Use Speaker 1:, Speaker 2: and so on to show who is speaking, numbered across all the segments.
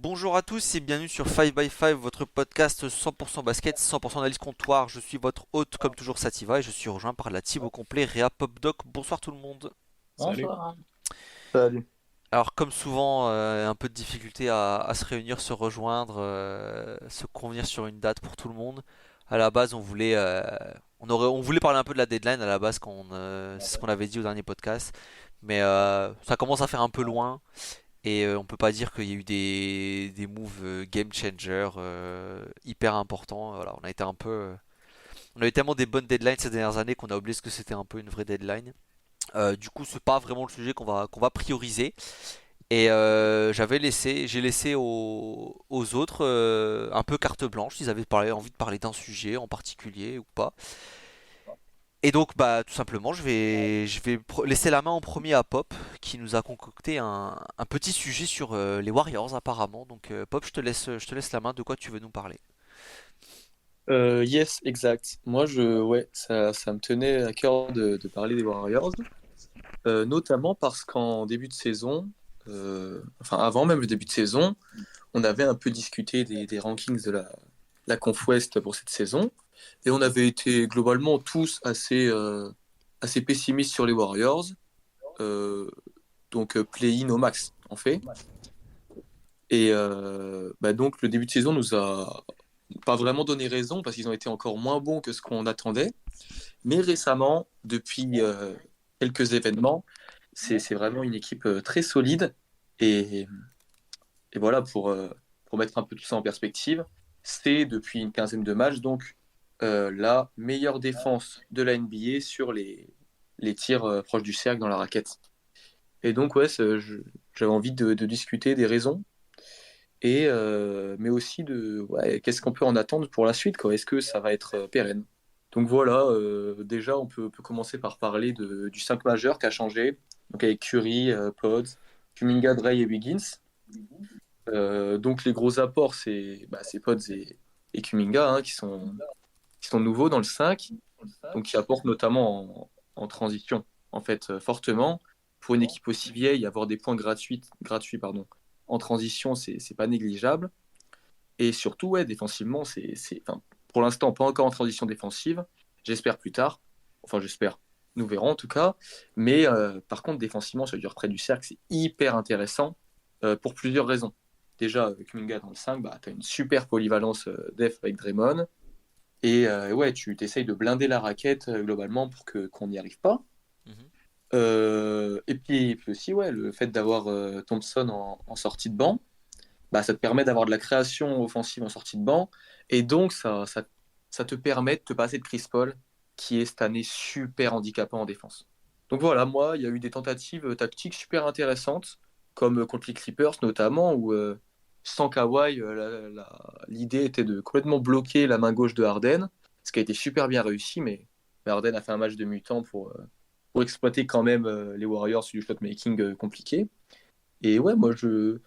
Speaker 1: Bonjour à tous et bienvenue sur 5 by 5, votre podcast 100% basket, 100% analyse comptoir. Je suis votre hôte comme toujours Sativa et je suis rejoint par la team au complet Réa Popdoc. Bonsoir tout le monde.
Speaker 2: Salut.
Speaker 3: Bonsoir.
Speaker 2: Salut.
Speaker 1: Alors comme souvent, un peu de difficulté à se réunir, se rejoindre, se convenir sur une date pour tout le monde. À la base, on voulait parler un peu de la deadline à la base, c'est ce qu'on avait dit au dernier podcast, mais ça commence à faire un peu loin. Et on peut pas dire qu'il y a eu des moves game changer hyper importants. Voilà, on a eu tellement des bonnes deadlines ces dernières années qu'on a oublié ce que c'était un peu une vraie deadline. Du coup, c'est pas vraiment le sujet qu'on va prioriser. Et j'ai laissé aux autres un peu carte blanche s'ils avaient envie de parler d'un sujet en particulier ou pas. Et donc, bah, tout simplement, laisser la main en premier à Pop, qui nous a concocté un petit sujet sur les Warriors apparemment. Donc, Pop, je te laisse la main. De quoi tu veux nous parler?
Speaker 2: Yes, exact. Moi, ouais, ça me tenait à cœur de parler des Warriors, notamment parce qu'en début de saison, enfin avant même le début de saison, on avait un peu discuté des rankings de la Conf Ouest pour cette saison, et on avait été globalement tous assez pessimistes sur les Warriors, euh, donc play-in au max, en fait. Et bah donc le début de saison nous a pas vraiment donné raison parce qu'ils ont été encore moins bons que ce qu'on attendait. Mais récemment, depuis quelques événements, c'est vraiment une équipe très solide. Et, et voilà, pour mettre un peu tout ça en perspective, c'est depuis une quinzaine de matchs, donc la meilleure défense de la NBA sur les tirs proches du cercle dans la raquette. Et donc, ouais, j'avais envie de discuter des raisons et mais aussi de ouais, qu'est-ce qu'on peut en attendre pour la suite, quoi. Est-ce que ça va être pérenne? Donc voilà, déjà on peut commencer par parler du 5 majeur qui a changé, donc avec Curry, Pods, Kuminga, Dre et Wiggins. Donc les gros apports, c'est Pods et Kuminga hein, qui sont nouveaux dans le 5, donc qui apportent notamment en transition, en fait, fortement. Pour une équipe aussi vieille, avoir des points gratuits pardon, en transition, c'est pas négligeable. Et surtout, ouais, défensivement, enfin, pour l'instant, pas encore en transition défensive. J'espère plus tard. Enfin, j'espère. Nous verrons en tout cas. Mais par contre, défensivement, sur le dur près du cercle, c'est hyper intéressant pour plusieurs raisons. Déjà, Kuminga dans le 5, bah, tu as une super polyvalence def avec Draymond. Et ouais, tu t'essayes de blinder la raquette globalement pour qu'on n'y arrive pas.
Speaker 1: Mhm.
Speaker 2: Et puis aussi, ouais, le fait d'avoir Thompson en sortie de banc, bah, ça te permet d'avoir de la création offensive en sortie de banc. Et donc, ça te permet de te passer de Chris Paul, qui est cette année super handicapant en défense. Donc voilà, moi, il y a eu des tentatives tactiques super intéressantes, comme contre les Clippers notamment, où sans Kawhi, l'idée était de complètement bloquer la main gauche de Harden, ce qui a été super bien réussi, mais Harden a fait un match de mutant pour exploiter quand même les Warriors sur du shot-making compliqué. Et ouais, moi, sur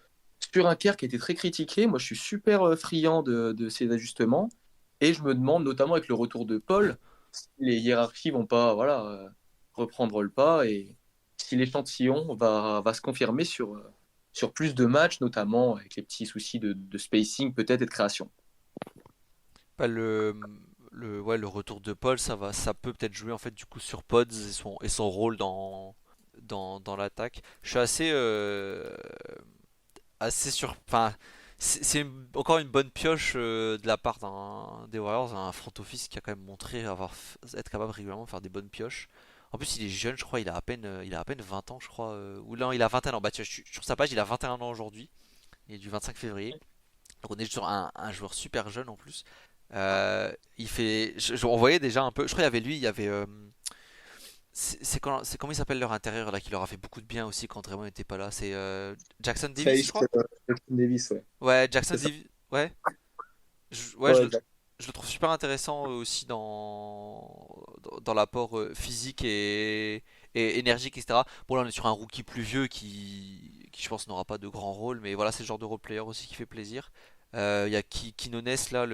Speaker 2: un Kerr qui a été très critiqué, moi, je suis super friand de ces ajustements. Et je me demande, notamment avec le retour de Paul, si les hiérarchies vont pas voilà, reprendre le pas et si l'échantillon va se confirmer sur plus de matchs, notamment avec les petits soucis de spacing peut-être et de création.
Speaker 1: Bah, le retour de Paul, ça peut peut-être jouer en fait du coup sur Pods et son rôle dans l'attaque. Je suis assez sur, enfin, encore une bonne pioche de la part des Warriors, un front office qui a quand même montré être capable régulièrement de faire des bonnes pioches. En plus, il est jeune, je crois, il a à peine 20 ans, je crois, ou non, il a 21 ans. Bah, tu vois, sur sa page, il a 21 ans aujourd'hui, il est du 25 février. Donc, on est sur un joueur super jeune en plus. On voyait déjà un peu, je crois qu'il y avait lui, il y avait, c'est comment il s'appelle leur intérieur là qui leur a fait beaucoup de bien aussi quand Draymond n'était pas là. C'est Jackson Davis, je
Speaker 2: Trace
Speaker 1: crois.
Speaker 2: Davis, ouais.
Speaker 1: Ouais, Jackson
Speaker 2: C'est ça.
Speaker 1: Davis. Ouais. Ouais,
Speaker 2: Ouais, exact.
Speaker 1: je le trouve super intéressant aussi dans l'apport physique et énergique, etc. Bon, là, on est sur un rookie plus vieux qui je pense, n'aura pas de grand rôle, mais voilà, c'est le genre de role player aussi qui fait plaisir. Il y a Quinones, là,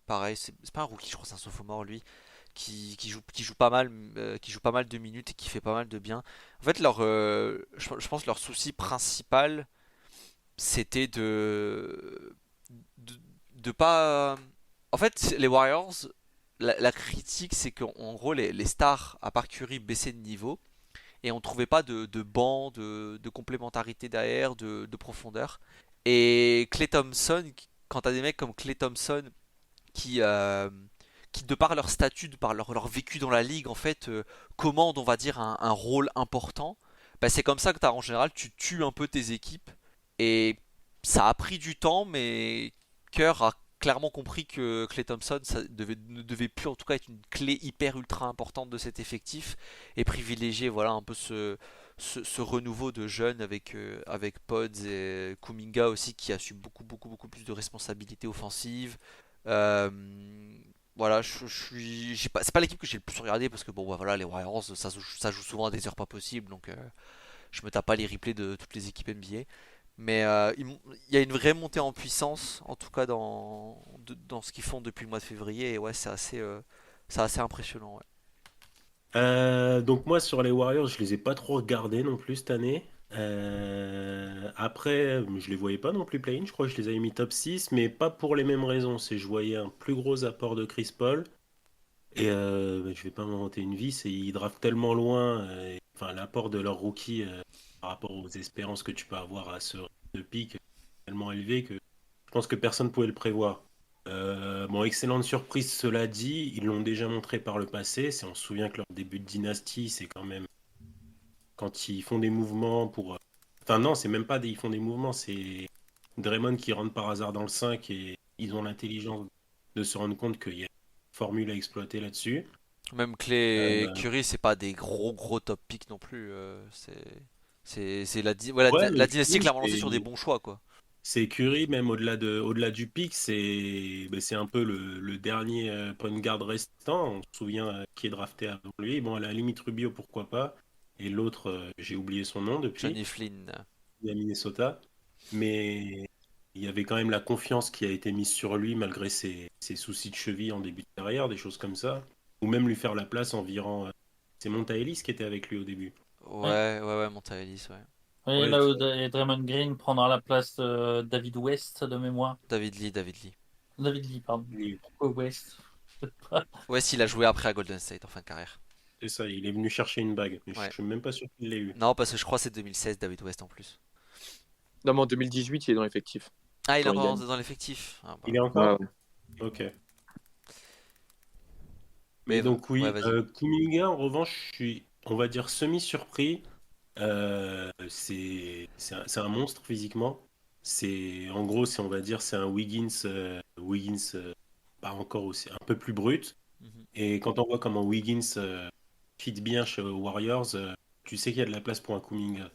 Speaker 1: pareil, c'est pas un rookie, je crois, c'est un sophomore, lui, qui joue pas mal de minutes et qui fait pas mal de bien. En fait, je pense leur souci principal, c'était de, de pas. En fait, les Warriors, la critique, c'est qu'en gros, les stars, à part Curry, baissaient de niveau et on trouvait pas de banc, de complémentarité derrière, de profondeur. Et Klay Thompson, quand t'as des mecs comme Klay Thompson qui, euh, qui de par leur statut, de par leur vécu dans la ligue, en fait, commandent, on va dire, un rôle important, bah, c'est comme ça que en général, tu tues un peu tes équipes. Et ça a pris du temps, mais Kerr a clairement compris que Klay Thompson ne devait plus en tout cas être une clé hyper ultra importante de cet effectif et privilégier voilà un peu ce renouveau de jeunes avec Pods et Kuminga aussi qui assume beaucoup plus de responsabilités offensives. Euh, voilà, c'est pas l'équipe que j'ai le plus regardé parce que bon bah, voilà les Warriors ça joue souvent à des heures pas possibles donc je me tape pas les replays de toutes les équipes NBA. Mais il y a une vraie montée en puissance, en tout cas dans ce qu'ils font depuis le mois de février. Et ouais, c'est assez impressionnant. Ouais.
Speaker 3: Donc moi sur les Warriors, je les ai pas trop regardés non plus cette année. Après, je les voyais pas non plus play-in, je crois que je les avais mis top 6, mais pas pour les mêmes raisons. C'est je voyais un plus gros apport de Chris Paul, et je vais pas m'inventer une vie, c'est ils draftent tellement loin, enfin l'apport de leur rookie par rapport aux espérances que tu peux avoir à ce de pic tellement élevé que je pense que personne ne pouvait le prévoir. Bon, excellente surprise, cela dit, ils l'ont déjà montré par le passé. On se souvient que leur début de dynastie, c'est quand même quand ils font des mouvements pour. Enfin, non, c'est même pas ils font des mouvements, c'est Draymond qui rentre par hasard dans le 5 et ils ont l'intelligence de se rendre compte qu'il y a une formule à exploiter là-dessus.
Speaker 1: Même Clay et
Speaker 3: Euh,
Speaker 1: Curry, c'est pas des gros top picks non plus. C'est ouais,
Speaker 3: ouais,
Speaker 1: la
Speaker 3: mais
Speaker 1: dynastie est
Speaker 3: Curry,
Speaker 1: clairement lancée sur des bons choix quoi.
Speaker 3: c'est Curry, même au-delà du pic, c'est un peu le dernier point guard restant. On se souvient qui est drafté avant lui. Bon, à la limite, Rubio, pourquoi pas. Et l'autre, j'ai oublié son nom depuis,
Speaker 1: Johnny Flynn.
Speaker 3: il est à Minnesota. Mais il y avait quand même la confiance qui a été mise sur lui malgré ses soucis de cheville en début de carrière, des choses comme ça. Ou même lui faire la place en virant. C'est Monta Ellis qui était avec lui au début.
Speaker 4: Oui,
Speaker 1: Ouais, Monta Ellis, ouais.
Speaker 4: oui,
Speaker 3: Ouais,
Speaker 4: là où Draymond Green prendra la place de David West de mémoire.
Speaker 1: David Lee.
Speaker 4: David Lee, pardon. Pourquoi West?
Speaker 1: Ouais, s'il a joué après à Golden State en fin de carrière.
Speaker 3: c'est ça, il est venu chercher une bague. Mais je
Speaker 1: Ouais.
Speaker 3: suis même pas sûr qu'il l'ait eu.
Speaker 1: Non, parce que je crois que c'est 2016 David West en plus.
Speaker 2: Non, mais en 2018, il est dans l'effectif
Speaker 1: Ah, il est
Speaker 2: quand il
Speaker 1: encore
Speaker 2: gagne.
Speaker 1: dans l'effectif. Ah,
Speaker 3: Il est
Speaker 1: bah.
Speaker 2: Ouais,
Speaker 3: encore?
Speaker 2: ouais.
Speaker 3: Ok.
Speaker 1: Mais
Speaker 3: Mais donc
Speaker 1: ouais,
Speaker 3: oui,
Speaker 1: vas-y.
Speaker 3: Kuminga, en revanche, je suis, on va dire, semi-surpris. C'est un monstre physiquement. En gros, on va dire, c'est un Wiggins pas encore aussi, un peu plus brut.
Speaker 1: Mhm.
Speaker 3: Et quand on voit comment Wiggins fit bien chez Warriors, tu sais qu'il y a de la place pour un Kuminga.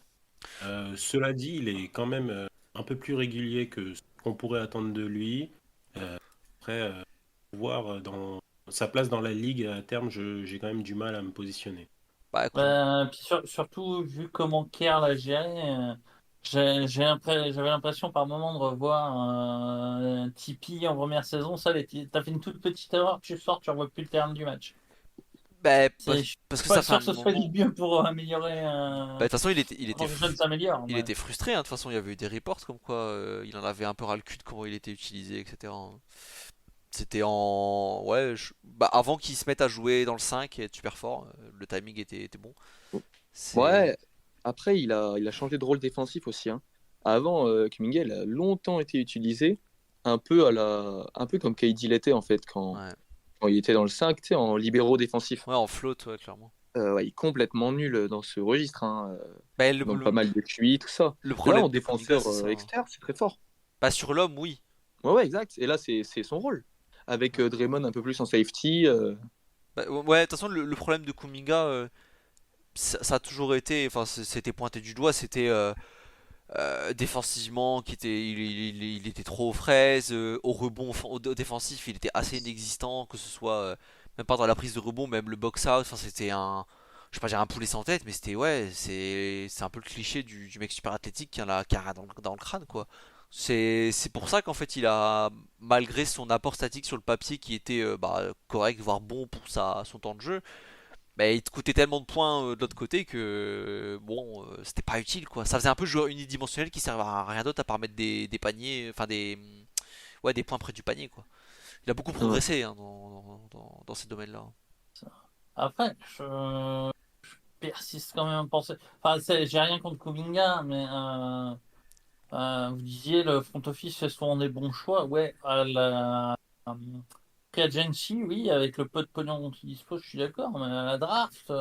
Speaker 3: Cela dit, il est quand même un peu plus régulier que ce qu'on pourrait attendre de lui. Après, voir dans sa place dans la ligue à terme, j'ai quand même du mal à me positionner.
Speaker 1: Bah,
Speaker 4: Puis surtout, vu comment Kerr l'a géré, j'avais l'impression par moment de revoir un Tipeee en première saison. Ça, t'as fait une toute petite erreur, tu sors, tu revois plus le terrain du match. Je suis
Speaker 1: parce que
Speaker 4: pas
Speaker 1: ça fait
Speaker 4: sûr
Speaker 1: un
Speaker 4: que ce soit du
Speaker 1: moment.
Speaker 4: mieux pour améliorer,
Speaker 1: Bah, de toute façon,
Speaker 4: pour que le jeune s'améliore.
Speaker 1: il
Speaker 4: Ouais.
Speaker 1: était frustré. Hein. De toute façon, il y avait eu des reports comme quoi il en avait un peu ras le cul de comment il était utilisé, etc. Hein. C'était en. Ouais, bah, avant qu'il se mette à jouer dans le 5 et être super fort, le timing était bon. C'est.
Speaker 2: Ouais, après, il a changé de rôle défensif aussi, hein. Avant, Kuminga, il a longtemps été utilisé un peu comme KD l'était en fait
Speaker 1: Ouais.
Speaker 2: quand il était dans le 5, tu sais, en libéraux défensif.
Speaker 1: Ouais, en float, ouais, clairement.
Speaker 2: Ouais, il est complètement nul dans ce registre, hein,
Speaker 1: Bah,
Speaker 2: dans pas mal de QI, tout ça.
Speaker 1: le
Speaker 2: Là, en
Speaker 1: problème de Kuminga,
Speaker 2: défenseur
Speaker 1: c'est ça. Hein.
Speaker 2: externe, c'est très fort.
Speaker 1: Pas sur l'homme, oui.
Speaker 2: Ouais, ouais, exact. Et là, c'est son rôle. Avec Draymond un peu plus en safety.
Speaker 1: Bah, ouais, de toute façon, le problème de Kuminga, ça a toujours été. Enfin, c'était pointé du doigt, c'était. Défensivement, il était trop aux fraises. Au rebond, au défensif, il était assez inexistant, que ce soit même pas dans la prise de rebond, même le box-out. Enfin, c'était un. Je sais pas, j'ai un poulet sans tête, mais c'était ouais, c'est un peu le cliché du mec super athlétique qui a rien dans le crâne, quoi. C'est pour ça qu'en fait, il a, malgré son apport statique sur le papier qui était bah, correct, voire bon pour son temps de jeu, bah, il te coûtait tellement de points de l'autre côté que bon, c'était pas utile quoi. Ça faisait un peu joueur unidimensionnel qui servait à rien d'autre à part mettre des paniers, enfin ouais, des points près du panier quoi. Il a beaucoup
Speaker 2: Ouais.
Speaker 1: progressé hein, dans ces domaines-là.
Speaker 4: Après, je persiste quand même à penser. Enfin, j'ai rien contre Kuminga, mais vous disiez le front office fait souvent des bons choix. Ouais, à la free agency, oui, avec le peu de pognon dont il dispose, je suis d'accord, mais à la draft,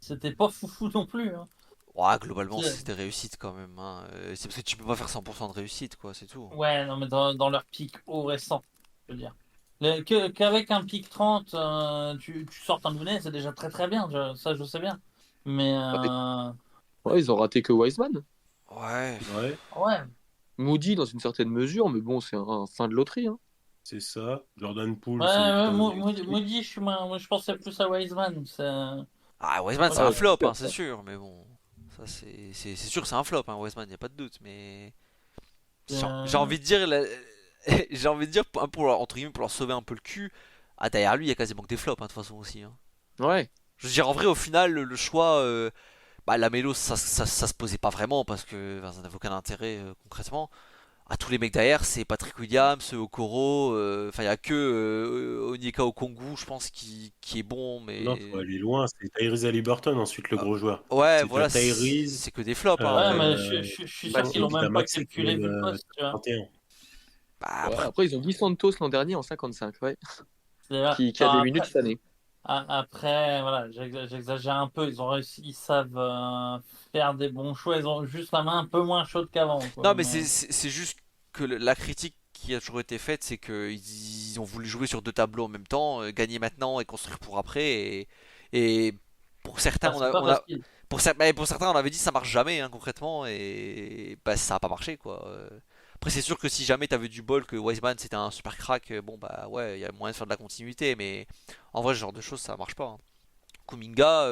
Speaker 4: c'était pas foufou non plus. Hein.
Speaker 1: Ouais, globalement,
Speaker 4: C'est-
Speaker 1: c'était réussite quand même. Hein. C'est parce que tu peux pas faire 100% de réussite, quoi, c'est tout.
Speaker 4: Ouais, non, mais dans leur pic haut récent, je veux dire. Qu'avec un pic 30, tu sortes un Dounet, c'est déjà très très bien, ça je sais bien. Mais
Speaker 2: Ouais, ouais, ils ont raté que Wiseman.
Speaker 1: Ouais.
Speaker 3: Ouais,
Speaker 4: ouais,
Speaker 2: Moody dans une certaine mesure, mais bon, c'est un fin de loterie, hein.
Speaker 3: c'est ça. Jordan Poole,
Speaker 4: ouais,
Speaker 3: c'est
Speaker 4: ouais,
Speaker 3: plutôt réussi.
Speaker 4: Moody, moi, je pensais plus à Wiseman.
Speaker 1: Ah, Wiseman, c'est un
Speaker 2: Ouais,
Speaker 1: flop, hein,
Speaker 2: super,
Speaker 1: c'est
Speaker 2: ça.
Speaker 1: sûr, mais bon. Ça, c'est sûr que c'est un flop, hein, Wiseman, y a pas de doute, mais. J'ai
Speaker 4: euh,
Speaker 1: envie de dire. J'ai envie de dire, entre guillemets, pour leur sauver un peu le cul. Ah, derrière lui, il y a quasiment que des flops, hein, de toute façon aussi. Hein.
Speaker 2: Ouais.
Speaker 1: Je veux dire, en vrai, au final, le choix. Bah, la Mélo, ça se posait pas vraiment parce que ça n'avait aucun intérêt concrètement. À tous les mecs derrière, c'est Patrick Williams, Okoro, enfin il y a que Onyeka Okongwu, je pense, qui est bon,
Speaker 3: Non, faut
Speaker 1: mais
Speaker 3: aller loin. C'est Tyrese Haliburton, ensuite le
Speaker 1: ah,
Speaker 3: gros joueur.
Speaker 1: ouais,
Speaker 3: C'est déjà
Speaker 1: voilà,
Speaker 3: Tyrese,
Speaker 1: c'est que des flops hein,
Speaker 4: ouais,
Speaker 1: après.
Speaker 4: mais
Speaker 3: euh,
Speaker 4: je suis sûr qu'ils
Speaker 3: et
Speaker 4: l'ont
Speaker 3: puis t'as
Speaker 4: même pas
Speaker 3: Maxey qui est
Speaker 4: calculé vu le poste, tu vois.
Speaker 3: 31.
Speaker 1: Bah,
Speaker 2: Ouais,
Speaker 1: après,
Speaker 2: après, ils ont Guy Santos l'an dernier en 55, ouais,
Speaker 4: C'est-à-dire,
Speaker 2: qui a
Speaker 4: genre,
Speaker 2: des minutes
Speaker 4: après,
Speaker 2: cette année.
Speaker 4: après, voilà, j'exagère un peu. Ils ont réussi, ils savent faire des bons choix. Ils ont juste la main un peu moins chaude qu'avant,
Speaker 1: non
Speaker 4: quoi.
Speaker 1: mais
Speaker 4: Mais
Speaker 1: c'est juste que la critique qui a toujours été faite, c'est qu'ils ont voulu jouer sur deux tableaux en même temps, gagner maintenant et construire pour après, et pour certains,
Speaker 4: c'est pas
Speaker 1: on a
Speaker 4: facile.
Speaker 1: pour certains, on avait dit ça marche jamais hein, concrètement et bah ça a pas marché quoi. Après c'est sûr que si jamais t'avais du bol que Wiseman c'était un super crack, bon bah ouais il y a moyen de faire de la continuité, mais en vrai ce genre de choses ça marche pas. Hein. Kuminga,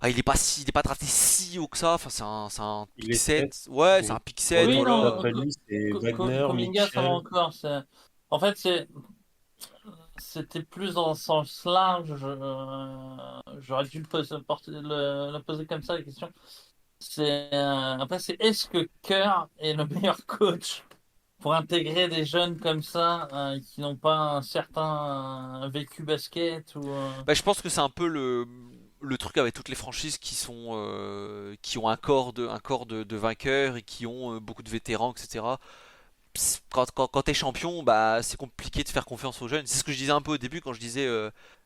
Speaker 1: il est pas drafté si haut que ça. Enfin c'est un
Speaker 3: Il
Speaker 1: pick
Speaker 3: est 7.
Speaker 1: 7. Ouais c'est un
Speaker 3: Et
Speaker 1: pick 7
Speaker 4: Oui,
Speaker 3: ensuite,
Speaker 1: voilà.
Speaker 4: non,
Speaker 3: après lui, c'est Wagner,
Speaker 4: Kuminga, ça va
Speaker 3: Mitchell.
Speaker 4: encore. En fait, c'était plus dans le sens large. J'aurais dû le poser comme ça, la question. Après, c'est est-ce que Kerr est le meilleur coach pour intégrer des jeunes comme ça qui n'ont pas un certain vécu basket ou
Speaker 1: Bah, je pense que c'est un peu le truc avec toutes les franchises qui ont un corps de vainqueurs et qui ont beaucoup de vétérans, etc. Quand t'es champion, bah c'est compliqué de faire confiance aux jeunes. C'est ce que je disais un peu au début quand je disais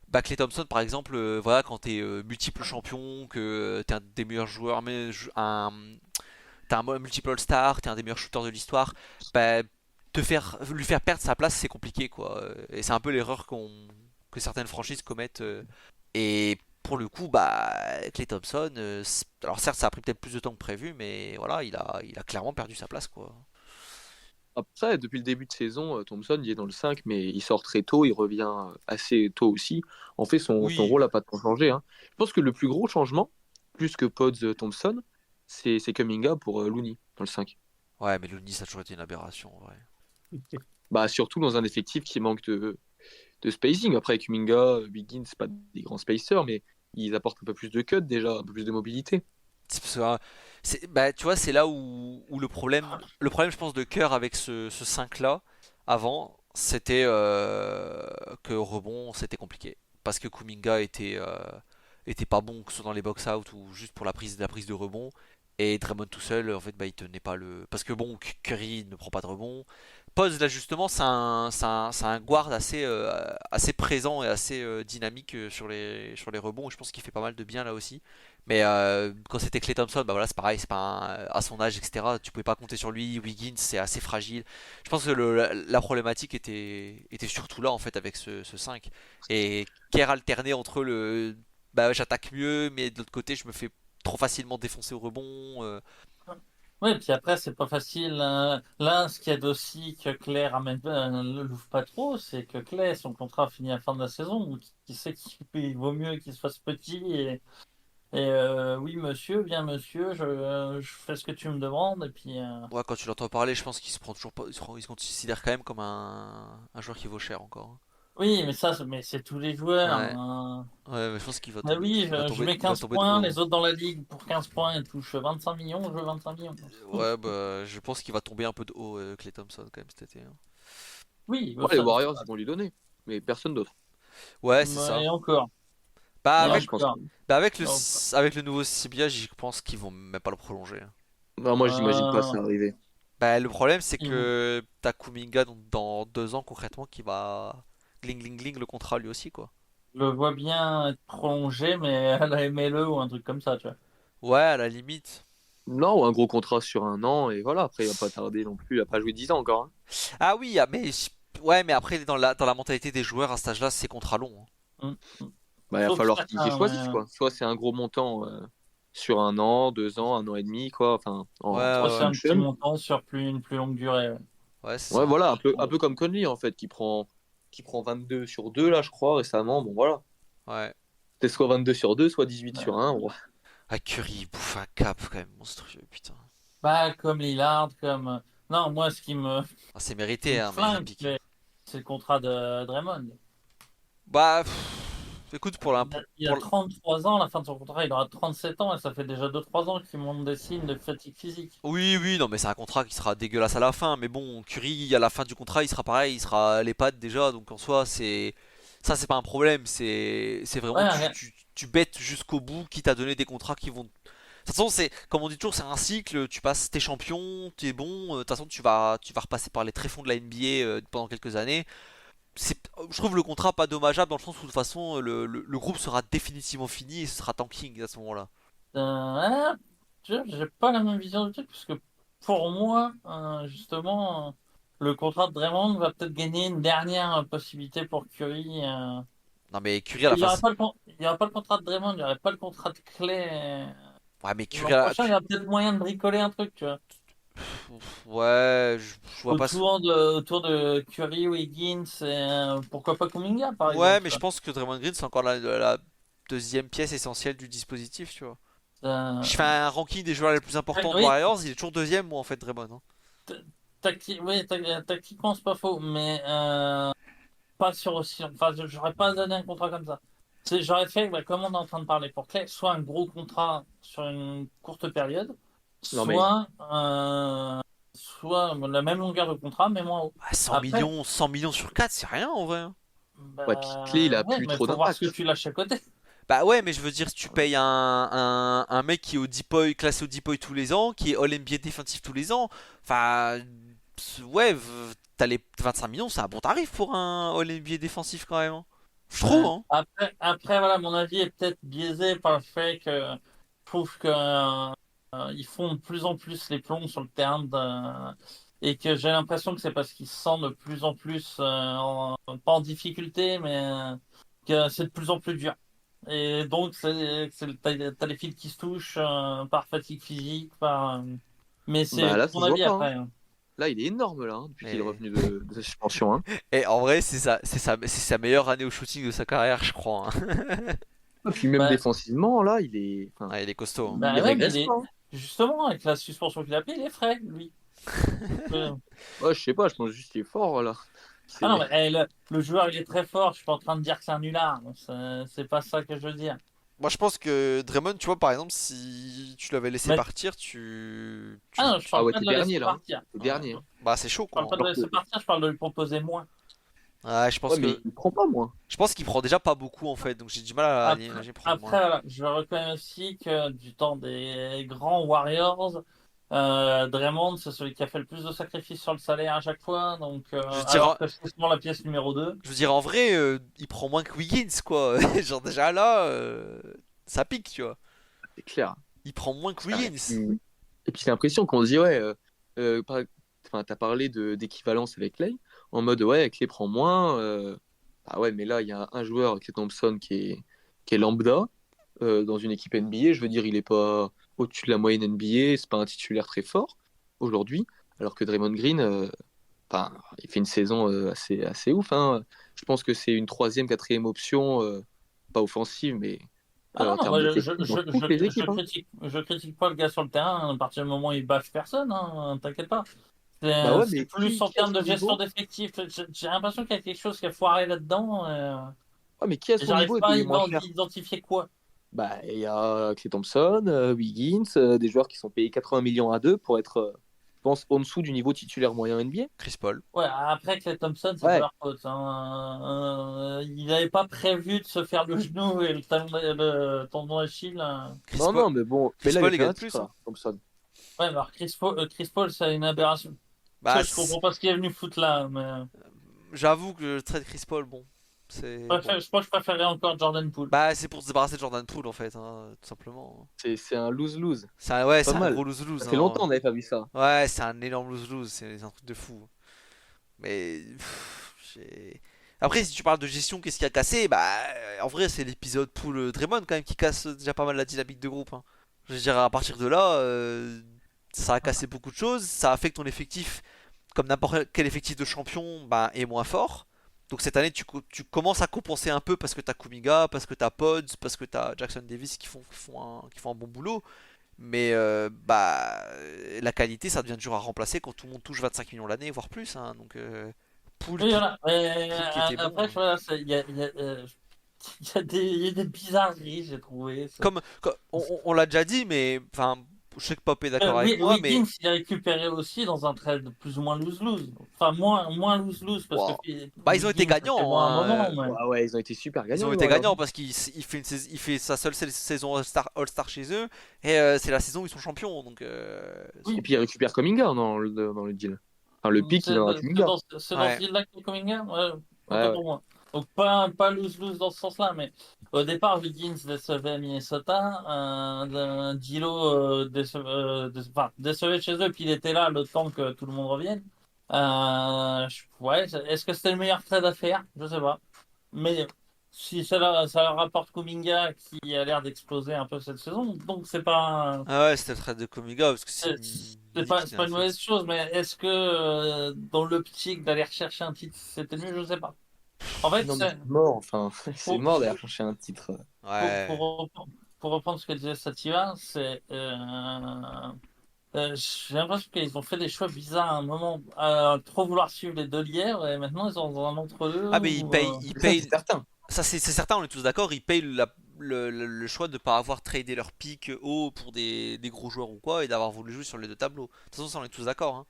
Speaker 1: bah, Klay Thompson par exemple, voilà, quand t'es multiple champion, que t'es un des meilleurs joueurs, mais t'es un multiple All-Star, t'es un des meilleurs shooters de l'histoire, bah lui faire perdre sa place c'est compliqué quoi. Et c'est un peu l'erreur que certaines franchises commettent. Et pour le coup, bah Klay Thompson, alors certes ça a pris peut-être plus de temps que prévu, mais voilà, il a clairement perdu sa place quoi.
Speaker 2: Après, depuis le début de saison, Thompson, il est dans le 5, mais il sort très tôt, il revient assez tôt aussi. En fait, son
Speaker 1: Oui,
Speaker 2: rôle n'a pas tant changé, hein. Je pense que le plus gros changement, plus que Pods Thompson, c'est Kuminga pour Looney dans le 5.
Speaker 1: ouais, mais Looney ça a toujours été une aberration en vrai.
Speaker 2: Bah, surtout dans un effectif qui manque de spacing. Après, Kuminga, Wiggins, c'est pas des grands spacers, mais ils apportent un peu plus de cut déjà, un peu plus de mobilité.
Speaker 1: C'est parce que, bah, tu vois, c'est là où le problème, je pense, de cœur avec ce 5 là, avant, c'était que au rebond, c'était compliqué. Parce que Kuminga était pas bon, que ce soit dans les box-out ou juste pour la prise de rebond. Et Draymond tout seul, en fait, bah, il tenait pas le. Parce que bon, Curry ne prend pas de rebond. Pose là justement, c'est un guard assez présent et assez dynamique sur les rebonds. Et je pense qu'il fait pas mal de bien là aussi. Mais quand c'était Klay Thompson, bah voilà, c'est pareil, c'est pas à son âge, etc. Tu pouvais pas compter sur lui. Wiggins, c'est assez fragile. Je pense que la problématique était surtout là en fait avec ce 5. Et Kerr alterné entre bah j'attaque mieux, mais de l'autre côté, je me fais trop facilement défoncer au rebond.
Speaker 4: oui, puis après, c'est pas facile. Là, ce qu'il y a aussi que Claire ne l'ouvre pas trop, c'est que Claire, son contrat finit à la fin de la saison, donc qui sait qu'il vaut mieux qu'il se fasse petit oui, monsieur, bien monsieur, je fais ce que tu me demandes, et puis
Speaker 1: Ouais, quand tu l'entends parler, je pense qu'il se prend toujours pas, il se considère quand même comme un joueur qui vaut cher encore. Hein.
Speaker 4: Oui, mais mais c'est tous les joueurs.
Speaker 1: Ouais,
Speaker 4: Hein.
Speaker 1: ouais, mais je pense qu'il va
Speaker 4: Mais
Speaker 1: tomber,
Speaker 4: oui, je mets
Speaker 1: il va
Speaker 4: 15
Speaker 1: tomber de
Speaker 4: points,
Speaker 1: haut.
Speaker 4: les autres dans la ligue pour 15 points, ils touchent 25 millions, je veux 25 millions.
Speaker 1: Ouais, bah, je pense qu'il va tomber un peu de haut, Klay Thompson, quand même, cet été, hein.
Speaker 4: Oui,
Speaker 2: Ouais, les Warriors, ils vont lui donner, mais personne d'autre.
Speaker 1: Ouais, c'est ça.
Speaker 4: et encore,
Speaker 1: Bah,
Speaker 4: et
Speaker 2: Ouais,
Speaker 1: avec,
Speaker 2: je pense.
Speaker 4: encore.
Speaker 1: bah, avec le nouveau CBA, je pense qu'ils vont même pas le prolonger, hein.
Speaker 2: Non, moi, j'imagine pas
Speaker 4: Euh,
Speaker 2: ça arriver.
Speaker 1: Bah, le problème, c'est
Speaker 4: ils vont-
Speaker 1: que t'as Kuminga dans 2 ans, concrètement, qui va gling gling gling le contrat lui aussi, quoi.
Speaker 4: je le vois bien être prolongé, mais à la MLE ou un truc comme ça, tu vois.
Speaker 1: Ouais, à la limite.
Speaker 2: Non, ou un gros contrat sur 1 an, et voilà, après, il va pas tarder non plus, il a pas joué 10 ans encore. Hein.
Speaker 1: Ah oui, ouais, mais après, dans la mentalité des joueurs, à cet âge-là, c'est contrat long, hein.
Speaker 4: Mm, mm.
Speaker 2: Bah, il va
Speaker 4: Sauf
Speaker 2: falloir qu'ils
Speaker 4: certains,
Speaker 2: choisissent, quoi. Soit c'est un gros montant sur 1 an, 2 ans, 1 an et demi, quoi, enfin,
Speaker 1: Ouais,
Speaker 2: en
Speaker 4: soit c'est
Speaker 1: ouais,
Speaker 4: un petit
Speaker 2: extension.
Speaker 4: montant sur une plus longue durée. Ouais.
Speaker 1: ouais, c'est
Speaker 2: Ouais,
Speaker 1: ça.
Speaker 2: voilà, un peu comme Conley, en fait, qui prend 22 sur 2 là, je crois, récemment. Bon, voilà.
Speaker 1: Ouais.
Speaker 2: C'était soit 22 sur 2 soit 18
Speaker 4: Ouais.
Speaker 2: sur 1. Bon.
Speaker 1: Ah, Curry, il bouffe un cap, quand même, monstrueux, putain.
Speaker 4: Bah, comme Lillard, comme. Non, moi,
Speaker 1: Ah, c'est
Speaker 4: ce qui
Speaker 1: mérité,
Speaker 4: me
Speaker 1: hein, mais il
Speaker 4: flingue,
Speaker 1: pique, hein.
Speaker 4: c'est le contrat de Draymond.
Speaker 1: Bah, écoute,
Speaker 4: Il a 33 ans, à la fin de son contrat, il aura 37 ans, et ça fait déjà 2-3 ans qu'il montre des signes de fatigue physique.
Speaker 1: Oui, oui, non, mais c'est un contrat qui sera dégueulasse à la fin. Mais bon, Curry, à la fin du contrat, il sera pareil, il sera à l'EHPAD déjà. Donc en soi, ça, c'est pas un problème. C'est vraiment,
Speaker 4: Ouais, rien.
Speaker 1: tu bêtes jusqu'au bout, quitte à donner des contrats qui vont. De toute façon, comme on dit toujours, c'est un cycle. Tu passes tes champions, tu es bon. De toute façon, tu vas repasser par les tréfonds de la NBA pendant quelques années. Je trouve le contrat pas dommageable dans le sens où de toute façon, le groupe sera définitivement fini et ce sera tanking à ce moment-là.
Speaker 4: Ouais, j'ai pas la même vision du truc, parce que pour moi, justement, le contrat de Draymond va peut-être gagner une dernière possibilité pour Curry.
Speaker 1: Non, mais Curry à la
Speaker 4: Il y
Speaker 1: fin.
Speaker 4: aurait pas il y aurait pas le contrat de Draymond, il n'y aurait pas le contrat de Clay.
Speaker 1: Ouais, mais Curry
Speaker 4: L'an prochain, il y a peut-être moyen de bricoler un truc, tu vois.
Speaker 1: Ouais, je vois pas.
Speaker 4: Autour de Curry, Wiggins, et pourquoi pas Kuminga, par
Speaker 1: Ouais,
Speaker 4: exemple.
Speaker 1: mais je pense que Draymond Green, c'est encore la deuxième pièce essentielle du dispositif, tu vois.
Speaker 4: Euh,
Speaker 1: Je fais un ranking des joueurs les plus importants de
Speaker 4: oui,
Speaker 1: Warriors, il est toujours deuxième, moi, en fait, Draymond, hein.
Speaker 4: oui, tactiquement, c'est pas faux, mais pas sur aussi long. Enfin, j'aurais pas donné un contrat comme ça. J'aurais fait, bah, comme on est en train de parler pour Clay, soit un gros contrat sur une courte période,
Speaker 2: Non, mais
Speaker 4: soit la même longueur de contrat, mais moins haut.
Speaker 1: Ah, 100
Speaker 4: Après,
Speaker 1: millions, 100 millions sur 4, c'est rien en vrai, hein.
Speaker 2: ouais, puis Clay, il a
Speaker 4: ouais,
Speaker 2: plus
Speaker 4: mais
Speaker 2: trop
Speaker 4: faut voir ce que
Speaker 2: d'impact.
Speaker 4: tu lâches à côté.
Speaker 1: Bah ouais, mais je veux dire, si tu payes un mec qui est au Depoy, classé au Depoy tous les ans, qui est All-NBA défensif tous les ans, enfin, ouais, t'as les 25 millions, c'est un bon tarif pour un All-NBA défensif quand même, hein. Je trouve,
Speaker 4: Ouais.
Speaker 1: hein.
Speaker 4: Après, voilà, mon avis est peut-être biaisé par le fait que je trouve que ils font de plus en plus les plombs sur le terrain et que j'ai l'impression que c'est parce qu'ils se sentent de plus en plus pas en difficulté, mais que c'est de plus en plus dur. Et donc, t'as les fils qui se touchent par fatigue physique, mais c'est
Speaker 2: Bah là, ça
Speaker 4: mon
Speaker 2: se voit
Speaker 4: avis
Speaker 2: pas. Hein.
Speaker 4: après. Hein.
Speaker 2: Là, il est énorme, là, hein, depuis qu'il est
Speaker 1: Et,
Speaker 2: revenu de sa suspension. Hein.
Speaker 1: et en vrai, c'est sa meilleure année au shooting de sa carrière, je crois, hein.
Speaker 2: Et puis même
Speaker 4: Bah,
Speaker 2: défensivement, là, il est, enfin,
Speaker 1: Ouais, il est costaud, hein.
Speaker 2: il
Speaker 4: bah ouais, mais
Speaker 2: régresse pas. Hein.
Speaker 4: justement, avec la suspension qu'il a pris, il est frais, lui. Euh,
Speaker 2: Ouais, je sais pas, je pense juste qu'il est fort, là.
Speaker 4: Ah non,
Speaker 2: C'est...
Speaker 4: mais le joueur, il est très fort. Je suis pas en train de dire que c'est un nulard. Donc, c'est pas ça que je veux dire.
Speaker 1: Moi, je pense que Draymond, tu vois, par exemple, si tu l'avais laissé
Speaker 4: Mais,
Speaker 1: partir,
Speaker 4: ah non, je
Speaker 2: Ah
Speaker 4: parle
Speaker 2: ouais,
Speaker 4: pas
Speaker 2: t'es
Speaker 4: de le
Speaker 2: dernier,
Speaker 4: laisser
Speaker 2: là. Hein.
Speaker 4: partir.
Speaker 2: T'es dernier. Hein.
Speaker 1: bah, c'est chaud,
Speaker 4: Je parle
Speaker 1: quoi,
Speaker 4: pas de
Speaker 1: hein.
Speaker 4: le laisser partir, je parle de lui proposer moins.
Speaker 1: Ouais,
Speaker 2: Ouais, mais il prend pas, moi.
Speaker 1: je pense qu'il prend déjà pas beaucoup en fait, donc j'ai du mal à
Speaker 4: Après,
Speaker 1: l'imaginer prendre
Speaker 4: après
Speaker 1: moins.
Speaker 4: voilà, je reconnais aussi que du temps des grands Warriors, Draymond, c'est celui qui a fait le plus de sacrifices sur le salaire à chaque fois. Donc,
Speaker 1: Je veux dire,
Speaker 4: alors que c'est souvent la pièce numéro 2.
Speaker 1: en vrai, il prend moins que Wiggins, quoi. Genre déjà là, ça pique, tu vois.
Speaker 2: C'est clair.
Speaker 1: Il prend moins que
Speaker 2: Ah,
Speaker 1: Wiggins.
Speaker 2: et puis j'ai l'impression qu'on se dit, ouais, enfin, t'as parlé d'équivalence avec Clay, en mode, ouais, Clay prend moins. Ah ouais, mais là, il y a un joueur, Clay Thompson, qui est lambda dans une équipe NBA. Je veux dire, il est pas au-dessus de la moyenne NBA, c'est pas un titulaire très fort aujourd'hui, alors que Draymond Green, enfin, il fait une saison assez ouf. Hein. Je pense que c'est une troisième, quatrième option, pas offensive, mais
Speaker 4: Ah non,
Speaker 2: en
Speaker 4: non,
Speaker 2: termes
Speaker 4: moi,
Speaker 2: de technique, dans toutes les équipes. Hein.
Speaker 4: je critique pas le gars sur le terrain à partir du moment où il baffe personne, hein, t'inquiète pas.
Speaker 2: Bah ouais,
Speaker 4: C'est
Speaker 2: mais
Speaker 4: plus en
Speaker 2: qui a
Speaker 4: termes
Speaker 2: son
Speaker 4: de gestion
Speaker 2: niveau?
Speaker 4: d'effectifs. J'ai l'impression qu'il y a quelque chose qui a foiré là-dedans.
Speaker 2: Ouais, mais qui a
Speaker 4: Et
Speaker 2: son
Speaker 4: j'arrive
Speaker 2: niveau est
Speaker 4: pas à
Speaker 2: payé moins cher?
Speaker 4: identifier quoi.
Speaker 2: Bah, il y a Klay Thompson, Wiggins, des joueurs qui sont payés 80 millions à deux pour être, je pense, en dessous du niveau titulaire moyen NBA.
Speaker 1: Chris Paul.
Speaker 4: Ouais, après Klay Thompson, c'est pas
Speaker 2: Ouais,
Speaker 4: leur faute, hein. Il n'avait pas prévu de se faire le genou et le tendon d'Achille, hein.
Speaker 1: Chris
Speaker 2: non,
Speaker 1: Paul,
Speaker 2: non, mais bon, mais
Speaker 1: Chris
Speaker 2: là, il a
Speaker 1: Paul, il
Speaker 2: fait
Speaker 1: gagne
Speaker 2: un
Speaker 1: plus,
Speaker 2: titre,
Speaker 1: hein.
Speaker 2: là, Thompson.
Speaker 4: Ouais, mais alors Chris Paul, c'est une aberration.
Speaker 1: Bah,
Speaker 4: Je comprends pas ce qu'il est venu foutre là, mais
Speaker 1: j'avoue que le trade Chris Paul, bon, c'est bon.
Speaker 4: je pense que je préférais encore Jordan Poole.
Speaker 1: Bah, c'est pour se débarrasser de Jordan Poole en fait, hein, tout simplement.
Speaker 2: C'est un lose-lose.
Speaker 1: Ouais, c'est
Speaker 2: Pas
Speaker 1: un
Speaker 2: mal.
Speaker 1: gros
Speaker 2: Ça
Speaker 1: lose-lose,
Speaker 2: fait longtemps
Speaker 1: hein.
Speaker 2: qu'on n'avait pas vu ça.
Speaker 1: Ouais, c'est un énorme lose-lose, c'est un truc de fou. Mais après, si tu parles de gestion, qu'est-ce qui a cassé? Bah, en vrai, c'est l'épisode Poole Draymond quand même qui casse déjà pas mal la dynamique de groupe, hein. Je veux dire, à partir de là, ça a cassé beaucoup de choses, ça a fait que ton effectif, comme n'importe quel effectif de champion, bah, est moins fort. Donc cette année, tu commences à compenser un peu parce que t'as Kuminga, parce que t'as Pods, parce que t'as Jackson Davis qui font un bon boulot. Mais bah, la qualité, ça devient dur à remplacer quand tout le monde touche 25 millions l'année, voire plus, hein. Donc,
Speaker 4: Oui, voilà.
Speaker 1: Poole qui était
Speaker 4: Après,
Speaker 1: bon.
Speaker 4: voilà, il y a des bizarreries, j'ai trouvé.
Speaker 1: On l'a déjà dit, mais enfin, je sais que Pop est d'accord avec
Speaker 4: Oui,
Speaker 1: moi, mais
Speaker 4: Wiggins, il est récupéré aussi dans un trade plus ou moins lose-lose. Enfin, moins lose-lose parce que
Speaker 2: Wow.
Speaker 1: Bah, ils ont été
Speaker 4: Wiggins, c'était
Speaker 1: gagnants,
Speaker 4: bon à un
Speaker 1: hein.
Speaker 4: moment. Mais...
Speaker 2: Ouais, ouais, ils ont été super
Speaker 1: Ils
Speaker 2: gagnants,
Speaker 1: ont
Speaker 2: les
Speaker 1: été
Speaker 2: Warriors.
Speaker 1: gagnants parce il fait sa seule saison All-Star chez eux et c'est la saison où ils sont champions. Donc,
Speaker 2: Et
Speaker 4: Oui,
Speaker 2: puis ils récupèrent Kuminga dans le deal. Enfin, le pic, il viendra à Kuminga.
Speaker 4: c'est dans ce
Speaker 1: ouais.
Speaker 4: deal-là que Kuminga? Ouais,
Speaker 2: Ouais,
Speaker 4: autant
Speaker 2: ouais.
Speaker 4: pour moi. Donc, pas lose-lose dans ce sens-là, mais au départ, Wiggins décevait à Minnesota, D'Lo décevait chez eux, puis il était là le temps que tout le monde revienne. Ouais, est-ce que c'était le meilleur trade à faire? Je sais pas. Mais si ça leur rapporte Kuminga qui a l'air d'exploser un peu cette saison, donc
Speaker 1: Ah ouais, c'était le trade de Komiga parce que c'est Milik qui
Speaker 4: c'est
Speaker 1: l'a
Speaker 4: pas une
Speaker 1: fait.
Speaker 4: mauvaise chose, mais est-ce que dans l'optique d'aller rechercher un titre, c'était mieux? Je sais pas. En fait,
Speaker 2: Non, mais c'est mort, enfin, c'est
Speaker 4: pour,
Speaker 2: mort d'aller chercher un titre.
Speaker 4: pour,
Speaker 1: Ouais.
Speaker 4: pour, pour reprendre ce que disait Sativa, j'ai l'impression qu'ils ont fait des choix bizarres à un moment, à trop vouloir suivre les deux lièvres, et maintenant ils sont dans un entre-deux
Speaker 1: Ah mais
Speaker 4: où,
Speaker 1: il
Speaker 2: Ça, c'est
Speaker 1: paye.
Speaker 2: certain.
Speaker 1: Ça c'est certain, on est tous d'accord. Ils payent le choix de ne pas avoir tradé leur pick haut pour des gros joueurs ou quoi et d'avoir voulu jouer sur les deux tableaux. De toute façon, ça on est tous d'accord, hein.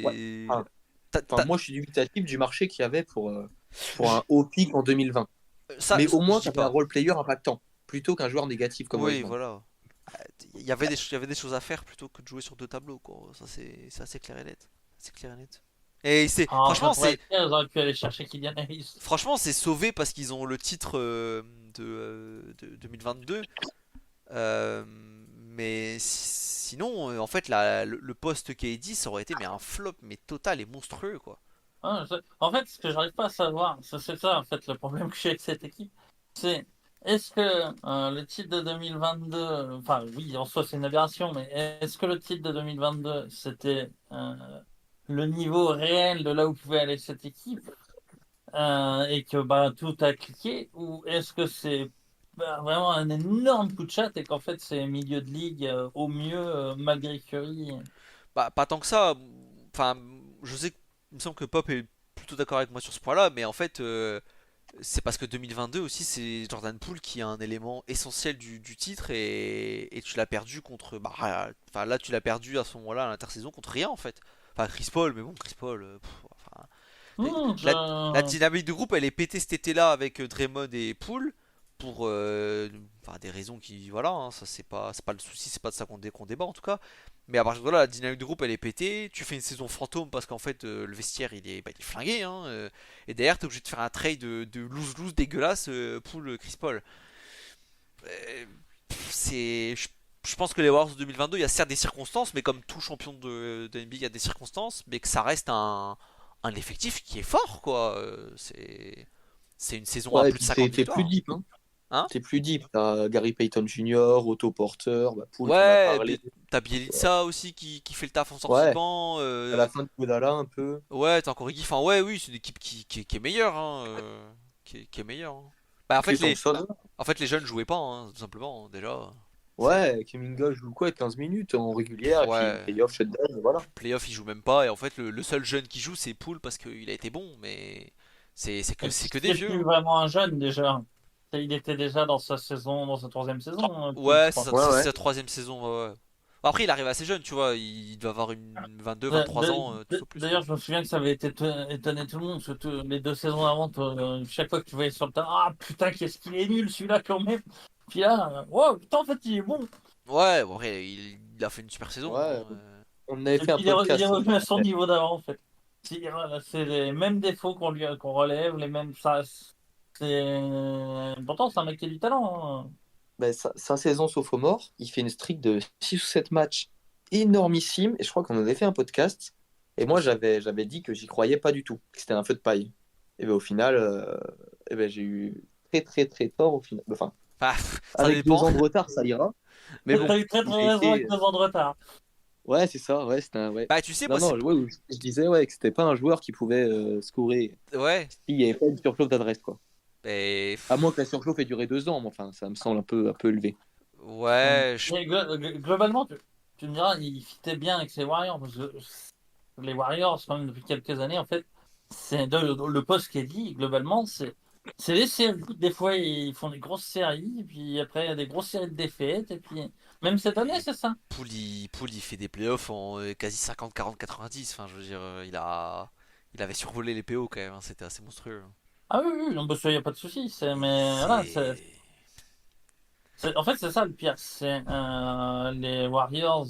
Speaker 2: Ouais.
Speaker 1: C'est.
Speaker 2: Enfin,
Speaker 1: t'as-
Speaker 2: enfin,
Speaker 1: t'as-
Speaker 2: moi, je suis dubitatif du marché qu'il y avait pour un haut pic en 2020.
Speaker 1: Ça,
Speaker 2: Mais au
Speaker 1: je
Speaker 2: moins, tu
Speaker 1: dis
Speaker 2: avais un
Speaker 1: pas.
Speaker 2: role player impactant, plutôt qu'un joueur négatif comme
Speaker 1: Oui,
Speaker 2: Wiseman.
Speaker 1: voilà. Il y avait des choses à faire plutôt que de jouer sur deux tableaux, quoi. Ça, c'est assez clair et net. C'est clair et net. Et
Speaker 4: ça pourrait être bien, ils auraient pu aller chercher Kylian Harris.
Speaker 1: franchement, c'est sauvé parce qu'ils ont le titre de 2022. Euh, mais sinon, en fait, le poste KD, ça aurait été mais un flop mais total et monstrueux, quoi.
Speaker 4: En fait, ce que j'arrive pas à savoir, c'est ça en fait le problème que j'ai avec cette équipe, c'est est-ce que le titre de 2022, enfin oui, en soi c'est une aberration, mais est-ce que le titre de 2022 c'était le niveau réel de là où pouvait aller cette équipe et que bah, tout a cliqué, ou est-ce que c'est vraiment un énorme coup de chat et qu'en fait c'est milieu de ligue au mieux malgré Curry?
Speaker 1: Bah, pas tant que ça. Enfin, je sais il me semble que Pop est plutôt d'accord avec moi sur ce point-là, mais en fait, c'est parce que 2022 aussi, c'est Jordan Poole qui est un élément essentiel du titre et tu l'as perdu contre. Bah, enfin, là, tu l'as perdu à ce moment-là à l'intersaison contre rien en fait. Enfin, Chris Paul, mais bon, Chris Paul. Enfin,
Speaker 4: Hmm,
Speaker 1: la, la
Speaker 4: je...
Speaker 1: dynamique de groupe, elle est pétée cet été-là avec Draymond et Poole pour enfin, des raisons qui, voilà, hein, ça c'est pas le souci, c'est pas de ça qu'on débat en tout cas. Mais à partir de là, la dynamique de groupe elle est pétée. Tu fais une saison fantôme parce qu'en fait le vestiaire il est flingué, hein, et derrière t'es obligé de faire un trade de lose-lose dégueulasse Poole Chris Paul. Euh, je pense que les Warriors de 2022, il y a certes des circonstances, mais comme tout champion de NBA, il y a des circonstances, mais que ça reste un effectif qui est fort, quoi. C'est une saison à
Speaker 2: Ouais, et
Speaker 1: plus de
Speaker 2: puis
Speaker 1: 50
Speaker 2: t'es plus
Speaker 1: victoires.
Speaker 2: deep, hein.
Speaker 1: Hein?
Speaker 2: T'es plus deep. T'as Gary Payton Jr., Otto Porter, bah, Poole, t'en as
Speaker 1: Ouais,
Speaker 2: parlé.
Speaker 1: t'as Bielitsa aussi qui fait le taf en sortie de
Speaker 2: Ouais,
Speaker 1: banc.
Speaker 2: à la fin de Godala un peu.
Speaker 1: Ouais, t'as encore Iggy. Enfin, ouais, oui, c'est une équipe qui est meilleure, hein, qui est meilleure, hein. Bah,
Speaker 2: Clay Thompson.
Speaker 1: en fait, les jeunes jouaient pas, hein, tout simplement, déjà.
Speaker 2: Ouais, Kuminga joue quoi, 15 minutes en régulière, et puis
Speaker 1: Ouais,
Speaker 2: playoff, shutdown, voilà.
Speaker 1: playoff il joue même pas, et en fait le seul jeune qui joue c'est Poole parce qu'il a été bon, mais
Speaker 4: Et
Speaker 1: c'est
Speaker 4: puis,
Speaker 1: que des
Speaker 4: c'est
Speaker 1: vieux,
Speaker 4: plus
Speaker 1: hein.
Speaker 4: vraiment un jeune déjà. Il était déjà dans sa saison, dans sa troisième saison, Poole, je
Speaker 1: Ouais,
Speaker 4: crois.
Speaker 2: Ouais,
Speaker 1: c'est
Speaker 2: ouais.
Speaker 1: sa troisième saison, ouais, ouais. Bon, après il arrive assez jeune, tu vois, il doit avoir une 22,
Speaker 4: De-
Speaker 1: 23
Speaker 4: de-
Speaker 1: ans, tout au plus, quoi.
Speaker 4: D'ailleurs, je me souviens que ça avait étonné tout le monde, surtout les 2 saisons avant, chaque fois que tu voyais sur le terrain, ah putain, qu'est-ce qu'il est nul celui-là quand même. Puis là, wow, putain, en fait, il est bon.
Speaker 1: Ouais, bon, après il a fait une super saison,
Speaker 2: Ouais,
Speaker 1: hein.
Speaker 2: on avait
Speaker 4: Et
Speaker 2: fait
Speaker 4: puis
Speaker 2: un
Speaker 4: il est
Speaker 2: podcast.
Speaker 4: revenu à son niveau d'avant, en fait. Voilà, c'est les mêmes défauts qu'on relève, les mêmes. Ça, pourtant, c'est un mec qui a du talent, hein.
Speaker 2: Ben, sa saison sophomore, il fait une streak de 6 ou 7 matchs énormissime. Et je crois qu'on en avait fait un podcast. Et moi, j'avais dit que j'y croyais pas du tout, que c'était un feu de paille. Et ben, au final, j'ai eu très, très, très tort au final. Enfin,
Speaker 1: Ah, ça
Speaker 2: avec deux
Speaker 1: dépend.
Speaker 2: ans de retard, ça ira. Mais bon,
Speaker 4: T'as eu très
Speaker 2: il
Speaker 4: très
Speaker 2: a
Speaker 4: raison avec
Speaker 2: été.
Speaker 4: 2 ans de retard.
Speaker 2: Ouais, c'est ça. Ouais, c'était un. Ouais.
Speaker 1: Bah tu sais,
Speaker 2: Non,
Speaker 1: moi
Speaker 2: non,
Speaker 1: c'est...
Speaker 2: ouais, je disais ouais, que c'était pas un joueur qui pouvait scorer
Speaker 1: Ouais,
Speaker 2: s'il n'y avait pas une surchauffe d'adresse, quoi.
Speaker 1: et...
Speaker 2: À moins que la surchauffe ait duré 2 ans, mais enfin, ça me semble un peu élevé.
Speaker 1: Ouais, je...
Speaker 4: Mais globalement, tu me diras, il fitait bien avec ses Warriors. Parce que les Warriors, quand même, depuis quelques années, en fait, c'est le poste qui est dit, globalement, c'est des séries. Des fois, ils font des grosses séries, et puis après, il y a des grosses séries de défaites, et puis même cette année,
Speaker 1: Et
Speaker 4: c'est ça.
Speaker 1: Poole, il fait des playoffs en quasi 50, 40, 90. Enfin, je veux dire, il avait survolé les PO quand même, hein, c'était assez monstrueux, hein.
Speaker 4: Ah oui, oui, non, bah, ça, il n'y a pas de souci. Mais voilà,
Speaker 1: C'est...
Speaker 4: en fait, c'est ça le pire. C'est les Warriors.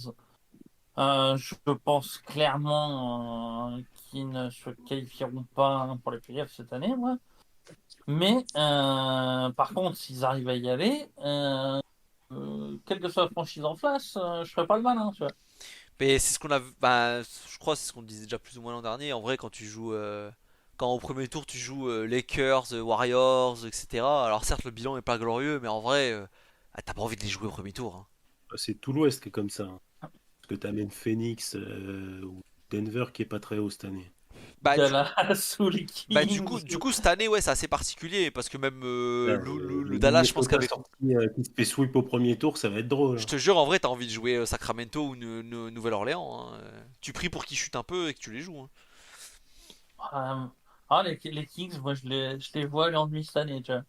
Speaker 4: Je pense clairement qu'ils ne se qualifieront pas pour les playoffs cette année, moi. Mais par contre, s'ils arrivent à y aller, quelle que soit la franchise en face, je ferai pas le malin, tu vois.
Speaker 1: Mais c'est ce qu'on a... Bah, je crois que c'est ce qu'on disait déjà plus ou moins l'an dernier. En vrai, quand tu joues... Quand au premier tour tu joues Lakers, Warriors, etc. Alors certes le bilan est pas glorieux, mais en vrai, t'as pas envie de les jouer au premier tour, hein.
Speaker 3: C'est tout l'Ouest qui est comme ça, hein. Parce que tu as même Phoenix ou Denver qui est pas très haut cette année.
Speaker 1: Bah du,
Speaker 4: Dallas ou les
Speaker 1: bah,
Speaker 4: Kings.
Speaker 1: du coup cette année ouais c'est assez particulier parce que même le
Speaker 3: Le
Speaker 1: Dallas je pense
Speaker 3: Minnesota
Speaker 1: qu'avec...
Speaker 3: sorti qui se fait sweep au premier tour, ça va être drôle,
Speaker 1: Je
Speaker 3: hein.
Speaker 1: te jure, en vrai, t'as envie de jouer Sacramento ou Nouvelle-Orléans, hein. Tu pries pour qu'ils chutent un peu et que tu les joues, hein.
Speaker 4: Les Kings, moi je les vois aller en demi cette année, tu vois.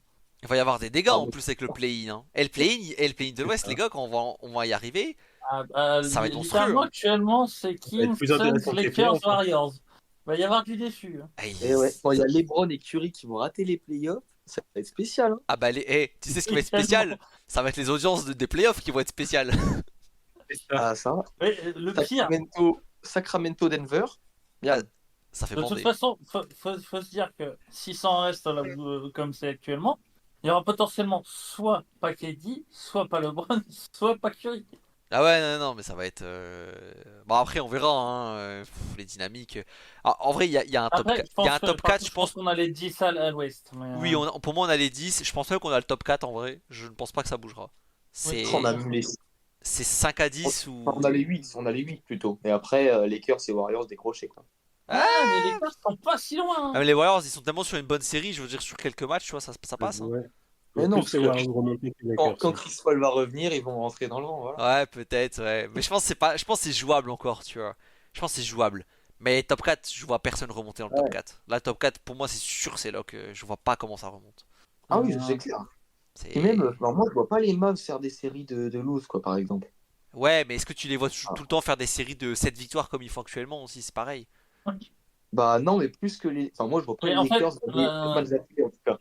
Speaker 1: Il va y avoir des dégâts
Speaker 2: Ah,
Speaker 1: en
Speaker 2: bon,
Speaker 1: plus avec le play-in, hein. Et le play-in de l'Ouest, les gars, quand on va y arriver, ça va être monstrueux,
Speaker 4: Littéralement,
Speaker 1: hein.
Speaker 4: actuellement, c'est
Speaker 3: Ça va être
Speaker 4: Kings,
Speaker 3: plus
Speaker 4: Suns,
Speaker 3: intéressant que les
Speaker 4: Lakers,
Speaker 3: playoffs, hein.
Speaker 4: Warriors. Il va y avoir du déçu, hein.
Speaker 1: Ah,
Speaker 2: et ouais, quand il y a LeBron et Curry qui vont rater les playoffs, ça va être spécial, hein.
Speaker 1: ah bah, tu sais ce qui va être
Speaker 4: Tellement.
Speaker 1: spécial? Ça va être les audiences des playoffs qui vont être spéciales.
Speaker 3: C'est ça.
Speaker 2: Ah, ça.
Speaker 4: Mais le pire,
Speaker 2: Sacramento, Denver.
Speaker 1: Ah,
Speaker 2: Bien.
Speaker 1: ça fait
Speaker 4: de toute
Speaker 1: bander.
Speaker 4: façon, faut se dire que si ça en reste là comme c'est actuellement, il y aura potentiellement soit pas KD, soit pas LeBron, soit pas Curry.
Speaker 1: Ah ouais, non, non, mais ça va être... Bon, après, on verra, hein, les dynamiques. Ah, en vrai, il y a un top
Speaker 4: Après,
Speaker 1: 4, il y a un top
Speaker 4: par
Speaker 1: 4,
Speaker 4: contre,
Speaker 1: je
Speaker 4: je pense
Speaker 1: pense.
Speaker 4: qu'on a les 10 à l'ouest. Mais,
Speaker 1: Oui, pour moi, on a les 10. Je pense même qu'on a le top 4 en vrai. Je ne pense pas que ça bougera.
Speaker 4: oui,
Speaker 2: On a
Speaker 1: C'est
Speaker 2: mis les...
Speaker 1: c'est 5 à 10
Speaker 2: on a
Speaker 1: ou...
Speaker 2: les 8, on a les 8 plutôt. Et après, Lakers et Warriors décrochés, quoi.
Speaker 4: ouais,
Speaker 1: Ah,
Speaker 4: mais les Lakers sont pas si loin, hein.
Speaker 1: mais les Warriors, ils sont tellement sur une bonne série, je veux dire, sur quelques matchs, tu vois, ça passe, hein.
Speaker 3: Ouais. Je
Speaker 2: Mais
Speaker 3: vois
Speaker 2: non,
Speaker 3: plus
Speaker 2: parce
Speaker 3: les
Speaker 2: que
Speaker 3: Warriors remonter que les
Speaker 2: quand,
Speaker 3: Lakers,
Speaker 2: quand
Speaker 3: hein.
Speaker 2: Chris Paul va revenir, ils vont rentrer dans le rang, voilà.
Speaker 1: Ouais, peut-être, ouais. Mais je pense que c'est pas... je pense que c'est jouable encore, tu vois. Je pense que c'est jouable. Mais top 4, je vois personne remonter dans le top
Speaker 2: Ouais.
Speaker 1: 4. Là, top 4, pour moi, c'est sûr, c'est lock. Je vois pas comment ça remonte.
Speaker 2: Ah oui,
Speaker 4: Euh,
Speaker 2: c'est clair. Et même,
Speaker 1: C'est...
Speaker 2: alors moi, je vois pas les Mavs faire des séries de lose, quoi, par exemple.
Speaker 1: Ouais, mais est-ce que tu les vois
Speaker 2: Ah.
Speaker 1: tout le temps faire des séries de 7 victoires comme ils font actuellement aussi? C'est pareil.
Speaker 2: Bah non, mais plus que les... Enfin, moi, je vois pas
Speaker 4: Mais
Speaker 2: les
Speaker 4: en fait,
Speaker 2: Lakers aller mal affilés, en tout cas.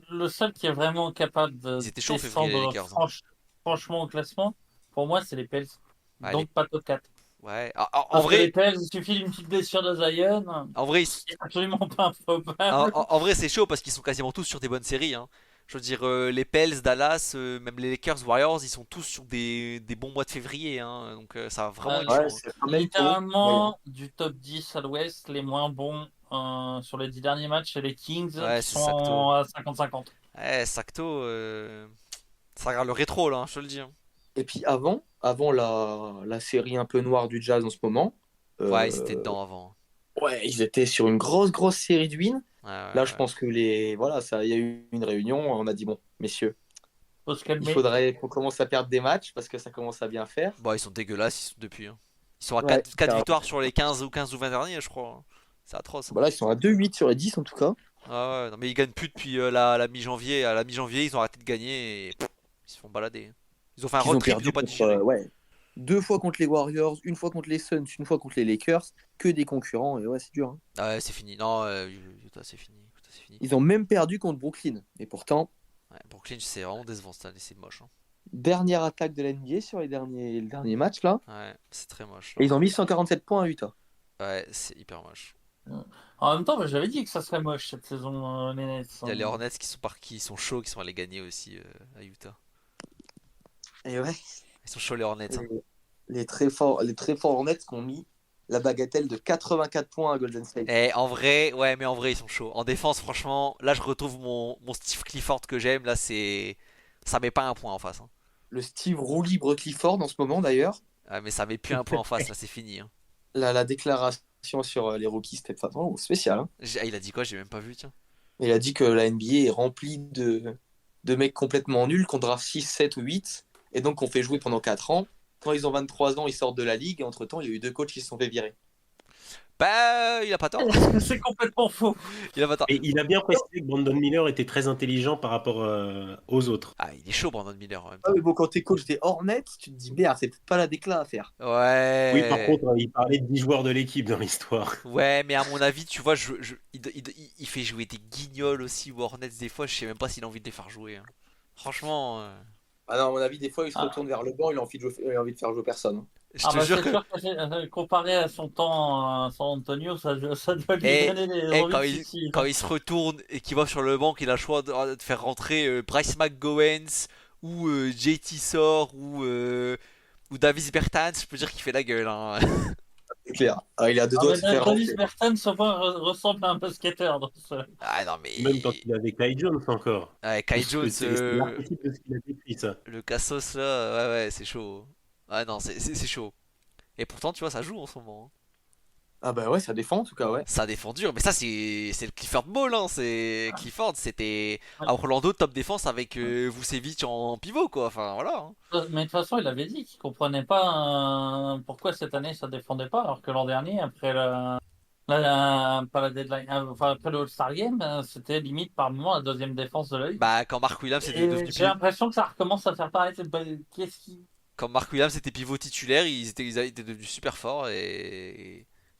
Speaker 4: le seul qui est vraiment capable
Speaker 1: Ils
Speaker 4: de
Speaker 1: étaient chauds en février, les
Speaker 4: descendre
Speaker 1: Lakers, hein.
Speaker 4: franchement au classement, pour moi, c'est les Pels.
Speaker 1: Ouais,
Speaker 4: Donc pas top 4.
Speaker 1: ouais. En
Speaker 4: Parce que les
Speaker 1: vrai,
Speaker 4: Pels, il suffit d'une petite blessure de Zion,
Speaker 1: en vrai,
Speaker 4: c'est absolument pas improbable.
Speaker 1: en vrai, c'est chaud parce qu'ils sont quasiment tous sur des bonnes séries, hein. Je veux dire, les Pels, Dallas, même les Lakers, Warriors, ils sont tous sur des bons mois de février, hein. Donc ça va vraiment être
Speaker 2: Ouais,
Speaker 1: chaud, hein.
Speaker 2: c'est Sacramento. Ouais.
Speaker 4: Littéralement, du top 10 à l'ouest, les moins bons sur les 10 derniers matchs, c'est les Kings
Speaker 1: Ouais,
Speaker 4: qui
Speaker 1: c'est Sacto.
Speaker 4: sont à 50-50.
Speaker 1: Ouais, Sacto, ça regarde le rétro, là, hein, je te le dis, hein.
Speaker 2: Et puis avant la série un peu noire du Jazz en ce moment,
Speaker 1: Ouais, ils étaient
Speaker 2: euh,
Speaker 1: dedans avant.
Speaker 2: ouais, ils étaient sur une grosse série de wins.
Speaker 1: Ouais, ouais,
Speaker 2: Là, je
Speaker 1: ouais.
Speaker 2: pense que voilà, il y a eu une réunion, on a dit bon, messieurs,
Speaker 4: Faut se
Speaker 2: Il
Speaker 4: calmer.
Speaker 2: faudrait qu'on commence à perdre des matchs parce que ça commence à bien faire.
Speaker 1: Bon, ils sont dégueulasses ils sont depuis. Hein. Ils sont à
Speaker 5: Ouais,
Speaker 1: 4
Speaker 5: carrément.
Speaker 1: victoires sur les 15 ou 20 derniers, je crois. Hein. C'est atroce. Hein.
Speaker 5: Bah là, ils sont à 2-8 sur les 10 en tout cas.
Speaker 1: Ah ouais, non, mais ils gagnent plus depuis la mi-janvier. À la mi-janvier, ils ont arrêté de gagner et ils se font balader. Ils ont fait un
Speaker 5: Ils
Speaker 1: road
Speaker 5: ont
Speaker 1: trip, ils
Speaker 5: perdu
Speaker 1: ont pas
Speaker 5: contre,
Speaker 1: digéré.
Speaker 5: ouais, 2 fois contre les Warriors, 1 fois contre les Suns, 1 fois contre les Lakers, que des concurrents. Et ouais, c'est dur. Hein.
Speaker 1: Ah ouais, c'est fini. Non, Utah, c'est fini. Utah, c'est fini.
Speaker 5: Ils ont même perdu contre Brooklyn. Et pourtant,
Speaker 1: Ouais, Brooklyn, c'est vraiment décevant cette année, c'est moche. Hein.
Speaker 5: dernière attaque de la NBA sur les derniers matchs là.
Speaker 1: Ouais, c'est très moche.
Speaker 5: Et ils ont mis 147 points à Utah.
Speaker 1: Ouais, c'est hyper moche.
Speaker 4: En même temps, j'avais dit que ça serait moche cette saison, les Nets.
Speaker 1: Il y a les Hornets qui sont chauds, qui sont allés gagner aussi à Utah.
Speaker 5: Et ouais.
Speaker 1: Ils sont chauds les Hornets. Hein.
Speaker 5: Les très forts Hornets qui ont mis la bagatelle de 84 points à Golden State.
Speaker 1: Et en vrai, ouais, mais en vrai, ils sont chauds. En défense, franchement, là, je retrouve mon Steve Clifford que j'aime. Là, c'est. Ça met pas un point en face. Hein.
Speaker 5: Le Steve Roux libre Clifford en ce moment d'ailleurs.
Speaker 1: Ah, mais ça met plus un point en face, là, c'est fini. Hein.
Speaker 5: La déclaration sur les rookies, c'était vraiment spécial. Hein.
Speaker 1: Il a dit quoi? J'ai même pas vu, tiens.
Speaker 5: Il a dit que la NBA est remplie de mecs complètement nuls qu'on draft 6, 7 ou 8 et donc qu'on fait jouer pendant 4 ans. Quand ils ont 23 ans, ils sortent de la ligue et entre-temps, il y a eu 2 coachs qui se sont fait virer.
Speaker 1: Bah, il a pas tort.
Speaker 4: C'est complètement faux.
Speaker 1: Il a pas tort.
Speaker 3: Et il a bien précisé que Brandon Miller était très intelligent par rapport aux autres.
Speaker 1: Ah, il est chaud, Brandon Miller en même
Speaker 5: Ah
Speaker 1: temps.
Speaker 5: mais bon, quand t'es coach des Hornets, tu te dis merde, c'est peut-être pas la décla à faire.
Speaker 1: Ouais.
Speaker 3: Oui, par contre, il parlait de 10 joueurs de l'équipe dans l'histoire.
Speaker 1: Ouais, mais à mon avis, tu vois, il fait jouer des guignols aussi aux Hornets des fois. Je sais même pas s'il a envie de les faire jouer. Hein. Franchement,
Speaker 5: Ah non, à mon avis, des fois, il se
Speaker 4: Ah.
Speaker 5: retourne vers le banc, il a envie de faire jouer personne.
Speaker 1: je
Speaker 4: Ah
Speaker 1: te
Speaker 4: bah
Speaker 1: jure
Speaker 4: c'est
Speaker 1: que.
Speaker 4: sûr que comparé à son temps à San Antonio, ça doit lui
Speaker 1: Et,
Speaker 4: donner des
Speaker 1: et
Speaker 4: envies
Speaker 1: quand,
Speaker 4: de
Speaker 1: il,
Speaker 4: suicide.
Speaker 1: quand il se retourne et qu'il va sur le banc, qu'il a le choix de faire rentrer Bryce McGowens ou JT Sore ou Davis Bertans, je peux dire qu'il fait la gueule. Hein.
Speaker 5: C'est clair. Ah, il a deux
Speaker 4: Ah,
Speaker 5: doigts
Speaker 4: mais
Speaker 5: de se faire
Speaker 4: Davis
Speaker 5: rentrer.
Speaker 4: Bertans ressemble à un basketteur dans ce...
Speaker 1: Ah non, mais.
Speaker 3: Même quand il avait Kai Jones encore.
Speaker 1: Ouais, Kai
Speaker 3: Parce que
Speaker 1: Jones,
Speaker 3: c'est l'archétype de ce qu'il a décrit, ça.
Speaker 1: le Cassos là, ouais, c'est chaud. Ah non, c'est chaud. Et pourtant, tu vois, ça joue en ce moment. Hein.
Speaker 5: Ah bah ouais, ça défend en tout cas, ouais.
Speaker 1: Ça défend dur, mais ça, c'est le Clifford Ball. Hein. Clifford, c'était à Orlando top défense avec Vucevic en pivot, quoi. Enfin, voilà. Hein.
Speaker 4: Mais de toute façon, il avait dit qu'il comprenait pas pourquoi cette année ça défendait pas, alors que l'an dernier, après pas la deadline, enfin après le All-Star Game, c'était limite par moment la deuxième défense de la ligue.
Speaker 1: Bah, quand Mark Williams était devenu
Speaker 4: Et j'ai l'impression que ça recommence à faire pareil. Qu'est-ce qui...
Speaker 1: quand Mark Williams était pivot titulaire, ils étaient devenus super forts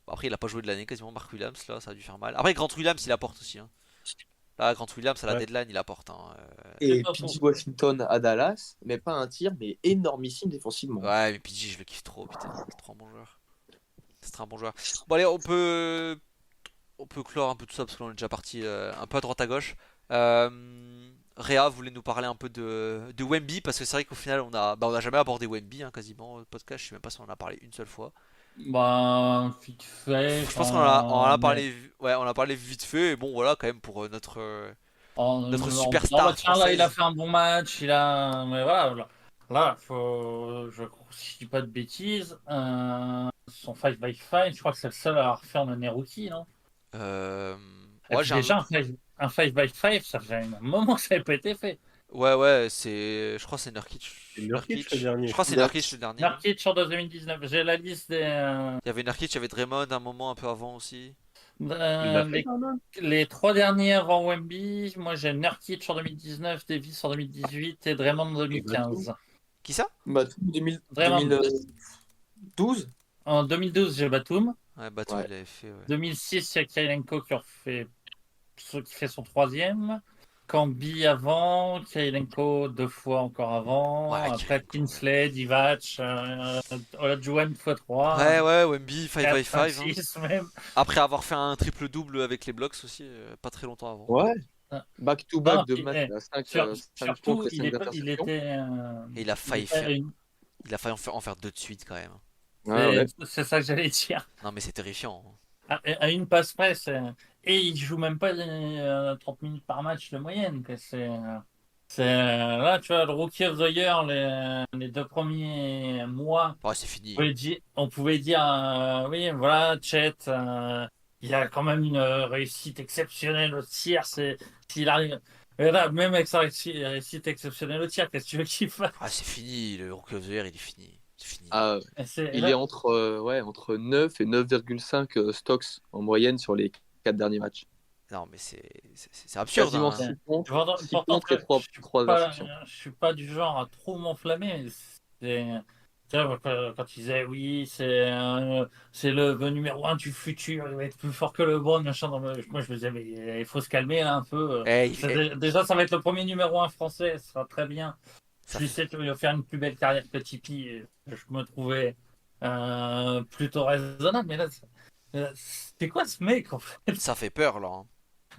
Speaker 1: Bon, après il a pas joué de l'année quasiment Mark Williams là, ça a dû faire mal. Après Grant Williams il apporte aussi. Hein. Là Grant Williams à la
Speaker 3: Ouais.
Speaker 1: deadline il apporte. Hein.
Speaker 5: Et
Speaker 4: pas
Speaker 5: PG
Speaker 4: faux.
Speaker 5: Washington à Dallas, mais pas un tir, mais énormissime défensivement.
Speaker 1: Ouais mais PG je le kiffe trop putain, c'est trop un bon joueur. C'est un bon joueur. Bon allez on peut clore un peu tout ça parce qu'on est déjà parti un peu à droite à gauche. Réa voulait nous parler un peu de Wemby parce que c'est vrai qu'au final on a jamais abordé Wemby hein, quasiment au podcast, je sais même pas si on en a parlé une seule fois.
Speaker 4: Bah, vite fait.
Speaker 1: Je pense qu'on a parlé, ouais, on a parlé vite fait, et bon voilà quand même pour notre superstar
Speaker 4: tiens, là, il a
Speaker 1: française.
Speaker 4: fait un bon match. Mais voilà, là, si je dis pas de bêtises, son 5x5, je crois que c'est le seul à avoir fait en année rookie, non?
Speaker 1: Euh,
Speaker 4: Et
Speaker 1: ouais,
Speaker 4: puis déjà, un 5x5, ça fait un moment que ça n'avait pas été fait.
Speaker 1: ouais, je crois que c'est
Speaker 3: C'est Nurkic, le dernier.
Speaker 1: Je crois que c'est Nurkic le dernier.
Speaker 4: Nurkic en 2019. J'ai la liste des.
Speaker 1: Il y avait Nurkic, il y avait Draymond un moment un peu avant aussi.
Speaker 3: Il l'a fait
Speaker 4: Les,
Speaker 3: quand même.
Speaker 4: les trois dernières en Wemby, moi j'ai Nurkic en 2019, Davis en 2018 et Draymond en 2015.
Speaker 1: Qui ça?
Speaker 5: Bah, 2000,
Speaker 4: Vraiment.
Speaker 5: 2012.
Speaker 4: En 2012, j'ai Batum.
Speaker 1: Ouais, Batum
Speaker 5: Ouais.
Speaker 1: il avait fait. Ouais.
Speaker 4: 2006, il y a Kirilenko qui fait son troisième. Camby avant, Kirilenko 2 fois encore avant.
Speaker 1: Ouais,
Speaker 4: Après
Speaker 1: Kirilenko.
Speaker 4: Tinsley, Divac, Olajuwon x3.
Speaker 1: Ouais, Wemby 5x5.
Speaker 4: 4,
Speaker 1: Hein.
Speaker 4: 6 même.
Speaker 1: Après avoir fait un triple-double avec les Blocks aussi, pas très longtemps avant.
Speaker 5: Ouais.
Speaker 4: Ah.
Speaker 5: Back-to-back
Speaker 4: Non,
Speaker 5: de
Speaker 4: puis,
Speaker 5: match à 5
Speaker 4: Surtout,
Speaker 5: contre et 5
Speaker 4: il
Speaker 5: interceptions.
Speaker 4: était.
Speaker 1: Et il a failli
Speaker 4: était à
Speaker 1: faire,
Speaker 4: une-
Speaker 1: il a failli en faire deux de suite quand même.
Speaker 5: Ouais, ouais.
Speaker 4: C'est ça que j'allais dire.
Speaker 1: Non mais c'est terrifiant. Hein.
Speaker 4: À une passe près, et il joue même pas 30 minutes par match de moyenne. Quoi. Là, tu vois, le Rookie of the Year, les 2 premiers mois,
Speaker 1: Ouais, c'est fini.
Speaker 4: on pouvait dire, oui, voilà, Chet, il a quand même une réussite exceptionnelle au tir. S'il arrive, Et là, même avec sa réussite exceptionnelle au tir, qu'est-ce que tu veux qu'il fasse?
Speaker 1: Ah, c'est fini, le Rookie of the Year, il est fini. C'est fini.
Speaker 2: Ah,
Speaker 4: Et
Speaker 2: il est
Speaker 4: là,
Speaker 2: entre 9 et 9,5 stocks en moyenne sur les 4 derniers matchs.
Speaker 1: Non, mais c'est absurde,
Speaker 2: Quasiment
Speaker 1: hein.
Speaker 2: 6 contre,
Speaker 4: pourtant,
Speaker 2: 6
Speaker 4: pourtant,
Speaker 2: contre et 3
Speaker 4: pas,
Speaker 2: interceptions.
Speaker 4: je suis pas du genre à trop m'enflammer. Tu vois, quand il disait oui, c'est le numéro un du futur, il va être plus fort que LeBron, machin. Moi, je me disais, mais il faut se calmer là un peu.
Speaker 1: Eh,
Speaker 4: Déjà, ça va être le premier numéro un français, ce sera très bien.
Speaker 1: ça
Speaker 4: Je
Speaker 1: fait-
Speaker 4: sais qu'il va faire une plus belle carrière que Tipeee. Je me trouvais plutôt raisonnable, mais là, c'est quoi ce mec en fait?
Speaker 1: ça fait peur, là, hein.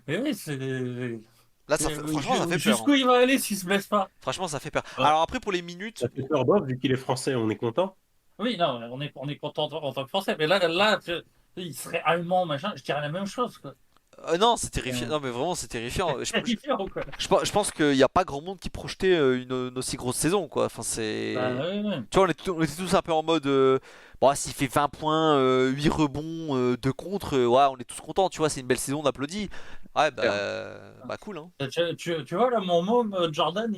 Speaker 4: Mais oui,
Speaker 1: Là, franchement, ça fait peur, hein.
Speaker 4: jusqu'où il va aller s'il se blesse pas?
Speaker 1: Franchement, ça fait peur.
Speaker 3: Ouais.
Speaker 1: Alors après, pour les minutes,
Speaker 3: Ça fait peur, Bob, vu qu'il est français, on est content.
Speaker 4: Oui, non, on est content en tant que Français, mais là, il serait allemand, machin, je dirais la même chose, quoi.
Speaker 1: non, c'est terrifiant.
Speaker 4: Ouais.
Speaker 1: Non, mais vraiment, c'est terrifiant.
Speaker 4: C'est différent, quoi.
Speaker 1: Je pense qu'il n'y a pas grand monde qui projetait une aussi grosse saison, quoi. Enfin,
Speaker 4: Bah,
Speaker 1: c'est.
Speaker 4: oui, oui.
Speaker 1: Tu vois, on était tous un peu en mode. Bon, s'il fait 20 points, 8 rebonds, 2 contre, ouais, on est tous contents, tu vois, c'est une belle saison, on applaudit. Ouais, bah cool, hein.
Speaker 4: Tu vois, là, mon môme, Jordan,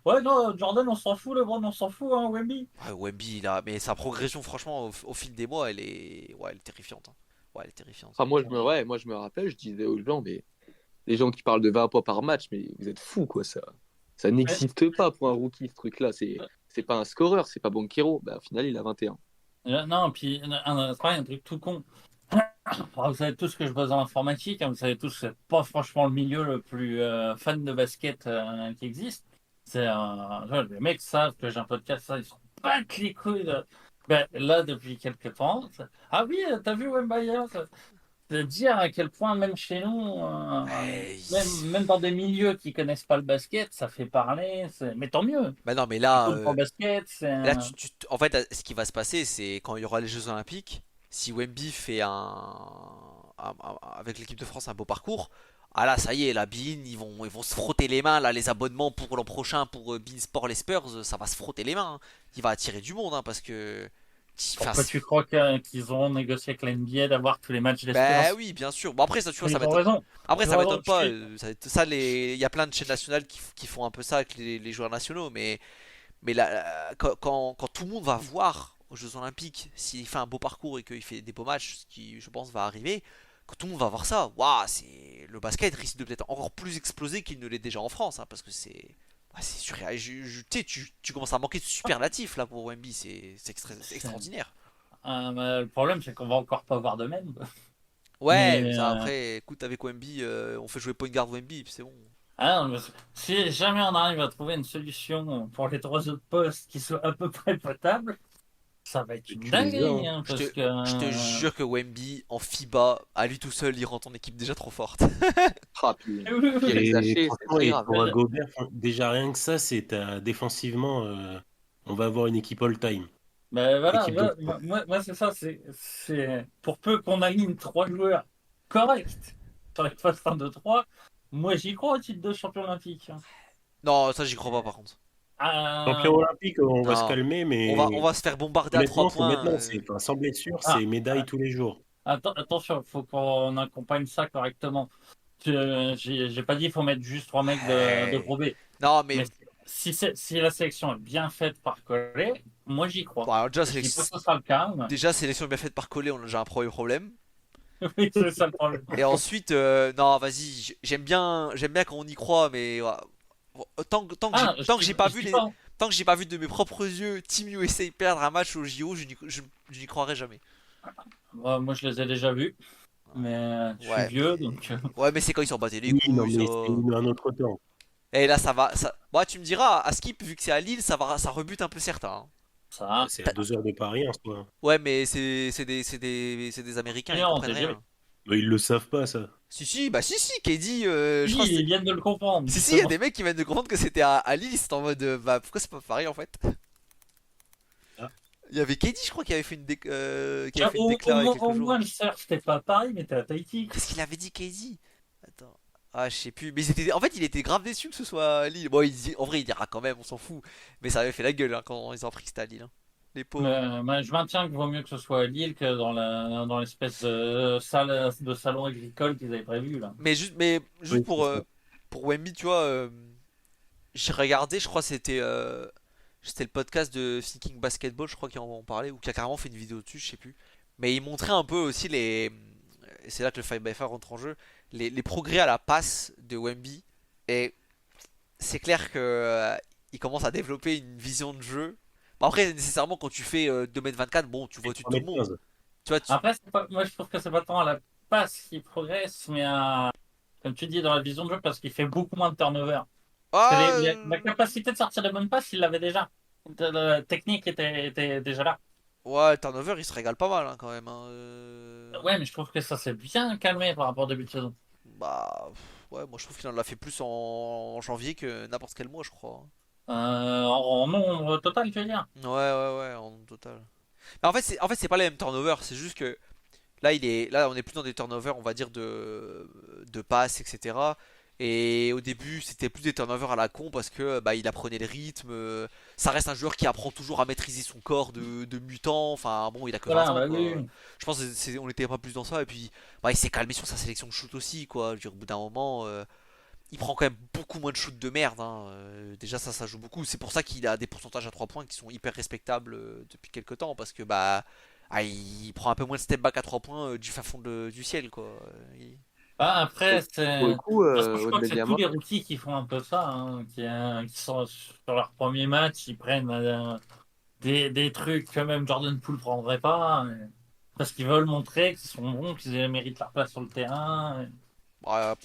Speaker 4: ouais, non, Jordan, on s'en fout, LeBron, on s'en fout, hein, Wemby.
Speaker 1: Ouais, Wemby, là, mais sa progression, franchement, au fil des mois, elle est terrifiante, hein. Ouais, elle est terrifiante.
Speaker 2: Enfin, moi, je me rappelle, je disais aux gens, mais les gens qui parlent de 20 points par match, mais vous êtes fous, quoi. Ça n'existe pas pour un rookie, ce truc-là. C'est pas un scoreur, c'est pas Banquero. Bah, au final, il a 21.
Speaker 4: Non, puis, pareil, un truc tout con. Vous savez tous que je bosse dans l'informatique, hein, vous savez tous que c'est pas franchement le milieu le plus fan de basket qui existe. Les mecs savent que j'ai un podcast, ça, ils s'en battent les couilles. Ben, là, depuis quelques temps. Ah oui, t'as vu Wembaya? De dire à quel point, même chez nous,
Speaker 1: Eh,
Speaker 4: même dans des milieux qui connaissent pas le basket, ça fait parler. Mais tant mieux.
Speaker 1: Bah non, mais
Speaker 4: C'est
Speaker 1: là,
Speaker 4: cool pour le basket.
Speaker 1: là en fait, ce qui va se passer, c'est quand il y aura les Jeux Olympiques, si Wemby fait avec l'équipe de France un beau parcours, ah là, ça y est, la Bein, ils vont se frotter les mains, là, les abonnements pour l'an prochain pour Bein Sport, les Spurs, ça va se frotter les mains, hein. Il va attirer du monde, hein, parce que. Enfin,
Speaker 4: Pourquoi tu crois qu'ils ont négocié avec la NBA d'avoir tous les matchs
Speaker 1: bah
Speaker 4: d'espérance?
Speaker 1: oui, bien sûr. Bon, après, ça, tu vois, ça
Speaker 4: Ils ont
Speaker 1: m'étonne.
Speaker 4: raison.
Speaker 1: Après,
Speaker 4: Ils
Speaker 1: ça
Speaker 4: ont raison.
Speaker 1: m'étonne pas. Il y a plein de chaînes nationales qui font un peu ça avec les joueurs nationaux. Mais là, quand tout le monde va voir aux Jeux Olympiques, s'il fait un beau parcours et qu'il fait des beaux matchs, ce qui, je pense, va arriver, quand tout le monde va voir ça, waouh, le basket risque de peut-être encore plus exploser qu'il ne l'est déjà en France, hein, parce que c'est surréaliste. Tu sais, tu commences à manquer de superlatifs là pour Wemby, c'est extraordinaire.
Speaker 4: Mais le problème, c'est qu'on va encore pas voir de même, quoi.
Speaker 1: Ouais,
Speaker 4: Mais,
Speaker 1: ça après, écoute, avec Wemby, on fait jouer point guard Wemby, puis c'est bon.
Speaker 4: non, mais si jamais on arrive à trouver une solution pour les trois autres postes qui soient à peu près potables, ça va être une
Speaker 3: Tu les
Speaker 4: dinguerie,
Speaker 3: as,
Speaker 4: hein,
Speaker 1: Je
Speaker 4: parce
Speaker 1: te,
Speaker 4: que
Speaker 1: je te jure que Wemby en FIBA, à lui tout seul, il rend ton équipe déjà trop forte.
Speaker 2: Ah, puis,
Speaker 4: Oui, oui, oui.
Speaker 2: Pierre Zaché,
Speaker 3: Et
Speaker 2: c'est
Speaker 3: franchement,
Speaker 2: très
Speaker 3: et
Speaker 2: grave.
Speaker 3: pour un Gobert, déjà rien que ça, défensivement, on va avoir une équipe all-time.
Speaker 4: Ben voilà,
Speaker 3: Équipe de
Speaker 4: moi, c'est ça, c'est pour peu qu'on aligne trois joueurs corrects sur les postes 1, 2, 3, moi j'y crois au titre de champion olympique, hein.
Speaker 1: Non, ça j'y crois pas par contre.
Speaker 3: champion olympique, on va se
Speaker 1: Non.
Speaker 3: calmer, mais
Speaker 1: On va se faire bombarder à 3
Speaker 3: honnêtement,
Speaker 1: points.
Speaker 3: enfin, sans blessure,
Speaker 4: Ah.
Speaker 3: c'est médaille tous les jours.
Speaker 4: Attention, il faut qu'on accompagne ça correctement. J'ai pas dit qu'il faut mettre juste trois mecs
Speaker 1: Ouais.
Speaker 4: de Pro B.
Speaker 1: Non, mais
Speaker 4: Mais si la sélection est bien faite par Collet, moi j'y crois.
Speaker 1: bon, alors déjà,
Speaker 4: Je dis pas que ce sera le cas, mais
Speaker 1: déjà, sélection bien faite par Collet, on a déjà un premier problème.
Speaker 4: oui, c'est ça le problème.
Speaker 1: Et ensuite, non, vas-y, j'aime bien quand on y croit, mais voilà. Tant que j'ai pas vu tant que j'ai pas vu de mes propres yeux Team USA perdre un match au JO, je n'y croirai jamais.
Speaker 4: Moi, je les ai déjà vus, mais je
Speaker 1: Ouais,
Speaker 4: suis vieux,
Speaker 1: mais-
Speaker 4: donc.
Speaker 1: Ouais, mais c'est quand ils s'en battaient les
Speaker 3: Oui,
Speaker 1: couilles,
Speaker 3: non, mais
Speaker 1: ça.
Speaker 3: c'est un autre temps.
Speaker 1: Et là, ça va. Bah, tu me diras, à Skip, vu que c'est à Lille, ça rebute un peu certains, hein.
Speaker 4: Ça.
Speaker 3: C'est à 2 heures de Paris en soi.
Speaker 1: Ouais, mais c'est des Américains, ils
Speaker 4: Non,
Speaker 1: comprennent
Speaker 4: t'es
Speaker 1: rien.
Speaker 4: vieux.
Speaker 3: Mais ils le savent pas, ça.
Speaker 1: Si, KD, je crois que
Speaker 4: Ils viennent de le comprendre.
Speaker 1: Si, il y a des mecs qui viennent de comprendre que c'était à Lille, c'était en mode, bah, pourquoi c'est pas pareil en fait?
Speaker 3: Ah.
Speaker 1: Il y avait KD, je crois, qui avait fait une, qui avait
Speaker 4: Tiens,
Speaker 1: fait une déclaration il y a
Speaker 4: au
Speaker 1: quelques jours.
Speaker 4: moins, le surf, c'était pas à Paris, mais t'es à Tahiti.
Speaker 1: Qu'est-ce qu'il avait dit, KD? Attends. Ah, je sais plus. Mais en fait, il était grave déçu que ce soit à Lille. Bon, en vrai, il dira quand même, on s'en fout. Mais ça avait fait la gueule, hein, quand ils ont appris que c'était à Lille, hein. Les pauvres.
Speaker 4: Mais je maintiens qu'il vaut mieux que ce soit à Lille que dans l'espèce de salle de salon agricole qu'ils avaient prévu là.
Speaker 1: Mais juste
Speaker 3: Oui,
Speaker 1: pour,
Speaker 3: c'est ça.
Speaker 1: pour Wemby, tu vois, j'ai regardé, je crois que c'était le podcast de Thinking Basketball, je crois qu'ils en parlait, ou qui a carrément fait une vidéo dessus, je sais plus. Mais il montrait un peu aussi et c'est là que le 5x5 rentre en jeu, les progrès à la passe de Wemby. Et c'est clair que il commence à développer une vision de jeu. Bon, après, nécessairement, quand tu fais 2m24, bon, tu vois au-dessus de tout le monde.
Speaker 3: 3m15.
Speaker 1: Tu vois,
Speaker 4: Après, moi, je trouve que c'est pas tant à la passe qui progresse, mais comme tu dis, dans la vision de jeu, parce qu'il fait beaucoup moins de turnover.
Speaker 1: Ah,
Speaker 4: La capacité de sortir des bonnes passes, il l'avait déjà. La technique était déjà là.
Speaker 1: ouais, le turnover, il se régale pas mal hein, quand même. Hein.
Speaker 4: Ouais, mais je trouve que ça s'est bien calmé par rapport au début de saison.
Speaker 1: Bah, ouais, moi je trouve qu'il en a fait plus en janvier que n'importe quel mois, je crois.
Speaker 4: En nombre total, tu veux dire?
Speaker 1: Ouais, ouais, ouais, en total. Mais en fait, c'est pas les mêmes turnovers, c'est juste que là, on est plus dans des turnovers, on va dire, de passes, etc. Et au début, c'était plus des turnovers à la con parce que bah, il apprenait le rythme. Ça reste un joueur qui apprend toujours à maîtriser son corps de mutant. Enfin, bon, il a que 20
Speaker 4: Voilà,
Speaker 1: ans,
Speaker 4: bah
Speaker 1: quoi.
Speaker 4: oui, oui.
Speaker 1: Je pense on était pas plus dans ça. Et puis, bah, il s'est calmé sur sa sélection de shoot aussi, quoi. Je veux dire, au bout d'un moment, il prend quand même beaucoup moins de shoots de merde. Hein. Déjà, ça joue beaucoup. C'est pour ça qu'il a des pourcentages à 3 points qui sont hyper respectables depuis quelques temps. Parce que, bah. Il prend un peu moins de step back à 3 points du fin fond du ciel quoi.
Speaker 4: Ah, après,
Speaker 5: Pour le coup,
Speaker 4: de toute façon, je crois que c'est tous
Speaker 5: Wembanyama,
Speaker 4: les rookies qui font un peu ça, hein, qui sont sur leur premier match, ils prennent des trucs que même Jordan Poole prendrait pas, parce qu'ils veulent montrer qu'ils sont bons, qu'ils méritent leur place sur le terrain.
Speaker 1: Bah,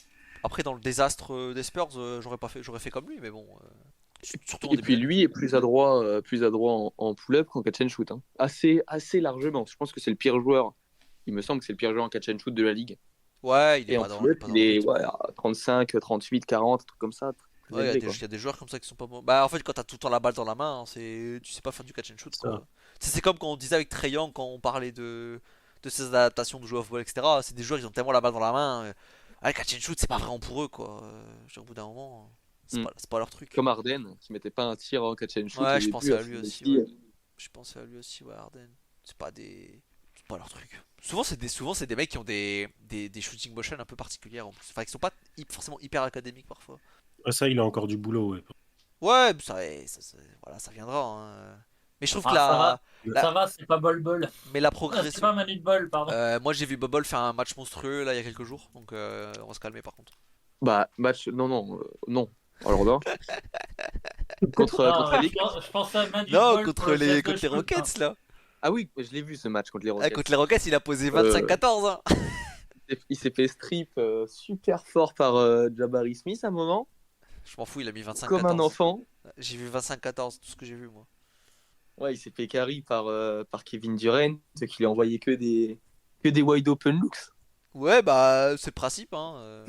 Speaker 1: après dans le désastre des Spurs, j'aurais fait comme lui mais bon surtout en
Speaker 5: et
Speaker 1: début
Speaker 5: puis
Speaker 1: d'année.
Speaker 5: lui est plus adroit en pull-up qu'en catch and shoot. Hein. Assez largement. Je pense que c'est le pire joueur. Il me semble que c'est le pire joueur en catch and shoot de la ligue.
Speaker 1: Ouais, il est
Speaker 5: Et en
Speaker 1: pas dans,
Speaker 5: pull-up,
Speaker 1: dans
Speaker 5: il
Speaker 1: le
Speaker 5: est
Speaker 1: rythme.
Speaker 5: ouais, à 35, 38, 40, un truc comme ça. Très
Speaker 1: Ouais,
Speaker 5: élevé, quoi.
Speaker 1: il y a des joueurs comme ça qui sont pas bons. Bah en fait quand t'as tout le temps la balle dans la main, hein, tu sais pas faire du catch and shoot
Speaker 3: Ça.
Speaker 1: quoi. C'est comme quand on disait avec Trae Young quand on parlait de ses adaptations de jeu off-ball etc. C'est des joueurs ils ont tellement la balle dans la main. Le catch and shoot c'est pas vraiment pour eux quoi. Je veux dire, au bout d'un moment
Speaker 5: Mm.
Speaker 1: c'est pas leur truc.
Speaker 5: Comme Harden, qui mettait pas un tir en catch and shoot au
Speaker 1: Ouais, je
Speaker 5: début.
Speaker 1: pensais à
Speaker 5: à
Speaker 1: lui aussi.
Speaker 5: Philadelphie.
Speaker 1: Ouais. Je pensais à lui aussi, ouais, Harden. C'est pas leur truc. Souvent c'est des mecs qui ont des shooting motion un peu particulières en plus. Enfin, qui sont pas forcément hyper académiques parfois.
Speaker 3: Ah, ça, il a encore du boulot, ouais.
Speaker 1: Ouais, voilà, ça viendra. Hein. Mais je trouve que
Speaker 4: Ah, ça va,
Speaker 1: la,
Speaker 4: ça va, c'est pas Bol Bol.
Speaker 1: mais la
Speaker 4: Ah, c'est
Speaker 1: progression.
Speaker 4: pas Manu de Bol, pardon.
Speaker 1: Moi j'ai vu Bubble faire un match monstrueux là il y a quelques jours, donc on va se calmer par contre.
Speaker 5: Bah, match. Non. Alors là. contre
Speaker 4: Non,
Speaker 5: les
Speaker 4: je pensais à Manu de
Speaker 1: Non,
Speaker 4: Bol pour le
Speaker 1: contre les
Speaker 4: catch and shoot,
Speaker 1: Rockets là.
Speaker 5: Ah oui, je l'ai vu ce match contre les
Speaker 1: Ah,
Speaker 5: Rockets.
Speaker 1: contre les Rockets il a posé 25-14. Hein.
Speaker 5: Il s'est fait strip super fort par Jabari Smith à un moment,
Speaker 1: Je m'en fous, il a mis 25-14.
Speaker 5: comme un enfant.
Speaker 1: J'ai vu 25-14, tout ce que j'ai vu moi.
Speaker 5: Ouais, il s'est fait carry par Kevin Durant, qui lui a envoyé que des wide open looks.
Speaker 1: Ouais, bah c'est le principe. Hein.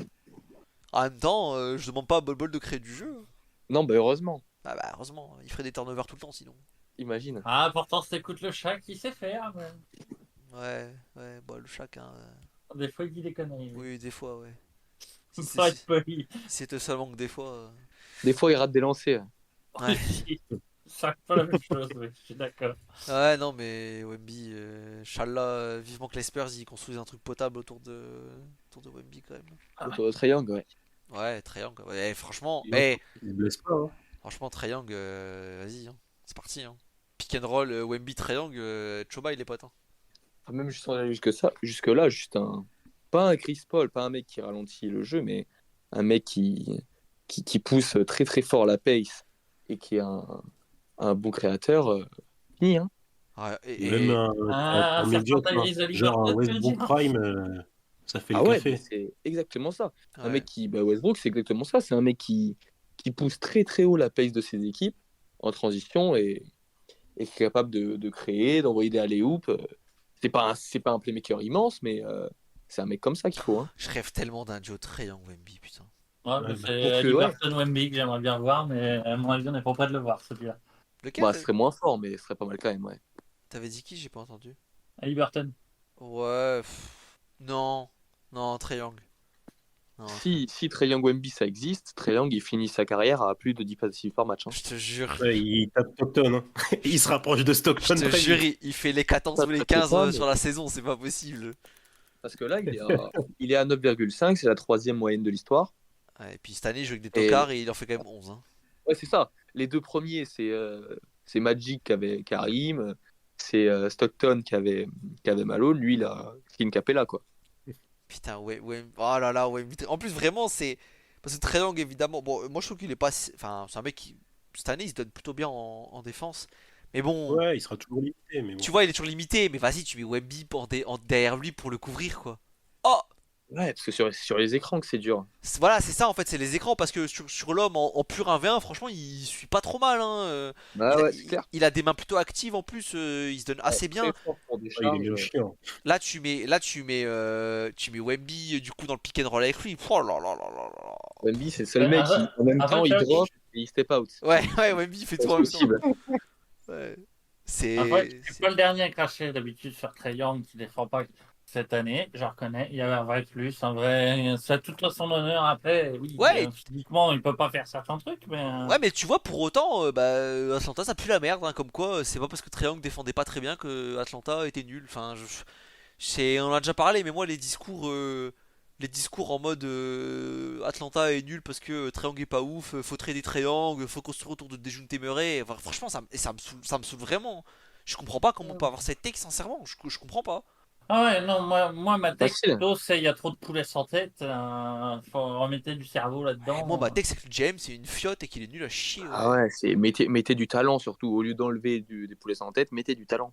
Speaker 1: En même temps, je demande pas à Bol Bol de créer du jeu.
Speaker 5: Non, bah heureusement,
Speaker 1: Ah bah heureusement, il ferait des turnovers tout le temps sinon.
Speaker 5: imagine.
Speaker 4: Ah, pourtant, t'écoutes le chat qui sait faire, mais
Speaker 1: Ouais, bah le chacun.
Speaker 4: des fois, il dit des conneries.
Speaker 1: Oui, des fois, ouais.
Speaker 4: Faut
Speaker 1: Si
Speaker 4: pas être poli.
Speaker 1: c'était seulement que des fois.
Speaker 5: Des fois, il rate des lancers.
Speaker 1: Ouais.
Speaker 4: C'est un peu la même chose, oui, je suis d'accord.
Speaker 1: Ouais, non, mais Wemby, Inch'Allah, vivement que les Spurs ils construisent un truc potable autour de Wemby quand même.
Speaker 4: Ah ouais.
Speaker 5: Autour de Trae Young, ouais.
Speaker 1: Ouais, Trae Young. Ouais, franchement,
Speaker 3: Il se blesse pas, hein.
Speaker 1: franchement, Trae Young, vas-y, hein, c'est parti. Hein. Pick and roll, Wemby, Trae Young, Choba il est potes. Hein.
Speaker 5: Enfin, même sans aller jusque-là, juste pas un Chris Paul, pas un mec qui ralentit le jeu, mais un mec qui pousse très très fort la pace et qui est un bon créateur. Fini, hein.
Speaker 1: Ouais,
Speaker 3: Même un
Speaker 4: Certains
Speaker 3: médiocre,
Speaker 4: Tyrese
Speaker 3: genre un
Speaker 4: Haliburton, tu veux
Speaker 3: Westbrook
Speaker 4: dire?
Speaker 3: Prime, ça fait
Speaker 5: Ah
Speaker 3: le
Speaker 5: ouais,
Speaker 3: café.
Speaker 5: mais c'est exactement ça. Un
Speaker 1: ouais.
Speaker 5: mec Westbrook, c'est exactement ça. C'est un mec qui pousse très très haut la pace de ses équipes en transition et qui est capable de créer, d'envoyer des alley-oops. C'est pas un playmaker immense, mais c'est un mec comme ça qu'il faut. Hein.
Speaker 1: Je rêve tellement d'un duo Trae Young Wemby, putain.
Speaker 4: Ouais, mais
Speaker 3: Ouais,
Speaker 4: c'est
Speaker 5: pour que,
Speaker 4: Haliburton Wemby que j'aimerais bien voir, mais à mon avis, on n'est pas prêt de le voir, celui-là.
Speaker 1: Lequel
Speaker 5: Bah, ce serait moins fort, mais ce serait pas mal quand même, ouais.
Speaker 1: T'avais dit qui? J'ai pas entendu.
Speaker 4: Haliburton.
Speaker 1: Ouais, non, non, Trae Young. Non,
Speaker 5: Si Trae Young Wemby ça existe, Trae Young il finit sa carrière à plus de 10 passifs par match. Hein.
Speaker 1: je te jure.
Speaker 3: Ouais, il tape Stockton, hein. Il se rapproche de
Speaker 1: Je
Speaker 3: Stockton
Speaker 1: te
Speaker 3: très
Speaker 1: jure,
Speaker 3: vite.
Speaker 1: il fait les 14
Speaker 5: Ça
Speaker 1: ou les
Speaker 5: peut
Speaker 1: 15
Speaker 5: pas, mais-
Speaker 1: sur la saison, c'est pas possible.
Speaker 5: Parce que là, il est à 9,5, c'est la 3e moyenne de l'histoire.
Speaker 1: Ouais, et puis cette année, il joue avec des
Speaker 5: Et
Speaker 1: tocards et il en fait quand même 11. Hein.
Speaker 5: ouais, c'est ça. Les deux premiers, c'est Magic qui avait Karim, c'est Stockton qui avait Malo, lui, il a Clint Capella, quoi.
Speaker 1: Putain, ouais, ouais. Oh là là, ouais. En plus, vraiment, c'est. Parce que Trae Young, évidemment. Bon, moi, je trouve qu'il est pas. Enfin, c'est un mec qui. Cette année, il se donne plutôt bien en défense. Mais bon,
Speaker 3: Ouais, il sera toujours limité, mais bon.
Speaker 1: tu vois, il est toujours limité. Mais vas-y, tu mets Wemby derrière lui pour le couvrir, quoi. Oh!
Speaker 5: Ouais, parce que sur les écrans que c'est dur.
Speaker 1: Voilà, c'est ça en fait, c'est les écrans. Parce que sur l'homme en pur 1v1, franchement, il suit pas trop mal. Hein.
Speaker 5: Bah ouais, c'est clair.
Speaker 1: Il a des mains plutôt actives en plus. Il se donne
Speaker 5: Ouais,
Speaker 1: assez
Speaker 5: très
Speaker 1: bien.
Speaker 5: fort pour des
Speaker 3: Ouais, il est
Speaker 5: charges.
Speaker 3: même chiant.
Speaker 1: Là, tu mets Wemby du coup dans le pick and roll avec lui. Oh là là là là là.
Speaker 5: Wemby, c'est le seul mec qui, en même
Speaker 4: Après,
Speaker 5: temps,
Speaker 4: tu
Speaker 5: il
Speaker 4: vois,
Speaker 5: drop et il step out.
Speaker 1: Ouais, ouais, Wemby il fait
Speaker 5: C'est
Speaker 1: tout en même temps.
Speaker 5: possible.
Speaker 1: Ouais.
Speaker 4: Après, je suis
Speaker 1: C'est-
Speaker 4: pas le dernier à cracher d'habitude sur Trae Young qui défend pas cette année, je reconnais. Il y avait un vrai plus, un vrai. Ça a tout à son honneur après. Oui,
Speaker 1: Ouais,
Speaker 4: physiquement, il peut pas faire certains trucs, mais.
Speaker 1: ouais, mais tu vois, pour autant, Atlanta ça pue la merde. Hein, comme quoi, c'est pas parce que Trae Young défendait pas très bien que Atlanta était nul. Enfin, on en a déjà parlé, mais moi, les discours en mode Atlanta est nul parce que Trae Young est pas ouf, faut trader Trae Young, faut construire autour de Dejounte Murray. Enfin, franchement, ça me saoule vraiment. Je comprends pas comment on peut avoir cette take, sincèrement. Je comprends pas.
Speaker 4: Ah ouais, non, moi ma tech
Speaker 5: Facile.
Speaker 4: plutôt, c'est il y a trop de poulets sans tête. Faut remettre du cerveau
Speaker 1: Ouais, moi, ma
Speaker 4: là-dedans.
Speaker 1: take, c'est que James c'est une fiotte et qu'il est nul à chier.
Speaker 5: Ah
Speaker 1: Ouais.
Speaker 5: ouais, mettez du talent surtout. Au lieu d'enlever des poulets sans tête, mettez du talent.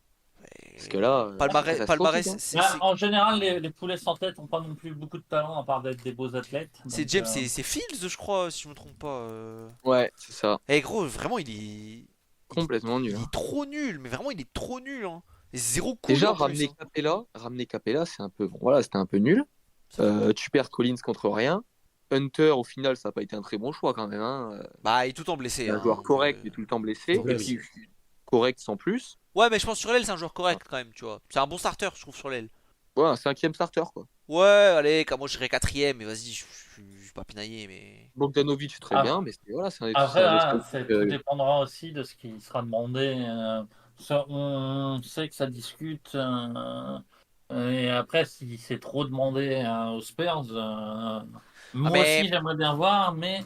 Speaker 5: Parce que là, c'est
Speaker 1: Palmarès,
Speaker 5: catastrophique. Hein.
Speaker 4: En général, les poulets sans tête n'ont pas non plus beaucoup de talent à part d'être des beaux athlètes.
Speaker 1: c'est
Speaker 4: Donc,
Speaker 1: James, c'est Fields, je crois, si je me trompe pas.
Speaker 5: Ouais, c'est ça.
Speaker 1: Eh gros, vraiment,
Speaker 5: Complètement nul.
Speaker 1: il
Speaker 5: Hein.
Speaker 1: est trop nul, mais vraiment, il est trop nul. Hein. Et zéro cool
Speaker 5: Déjà,
Speaker 1: en plus. Hein.
Speaker 5: ramener Capella, c'est un peu bon. Voilà, c'était un peu nul. Tu perds Collins contre rien. Hunter, au final, ça n'a pas été un très bon choix quand même. Hein.
Speaker 1: Bah, il est tout le temps blessé.
Speaker 5: C'est un
Speaker 1: Hein,
Speaker 5: joueur
Speaker 1: donc,
Speaker 5: correct, mais tout le temps blessé.
Speaker 3: Ouais,
Speaker 5: Et puis, correct sans plus.
Speaker 1: Ouais, mais je pense sur l'aile, c'est un joueur correct quand même, tu vois. C'est un bon starter, je trouve, sur l'aile.
Speaker 5: Ouais, un cinquième starter, quoi.
Speaker 1: Ouais, allez, comme moi je serais quatrième, mais vas-y, je suis pas pinaillé, mais.
Speaker 5: Bogdanovic, très
Speaker 4: Ah.
Speaker 5: bien, mais voilà, c'est un
Speaker 4: Après,
Speaker 5: despotique,
Speaker 4: tout dépendra aussi de ce qui sera demandé. On sait que ça discute. Et après, si c'est trop demandé aux Spurs, moi
Speaker 1: mais
Speaker 4: aussi j'aimerais bien voir, mais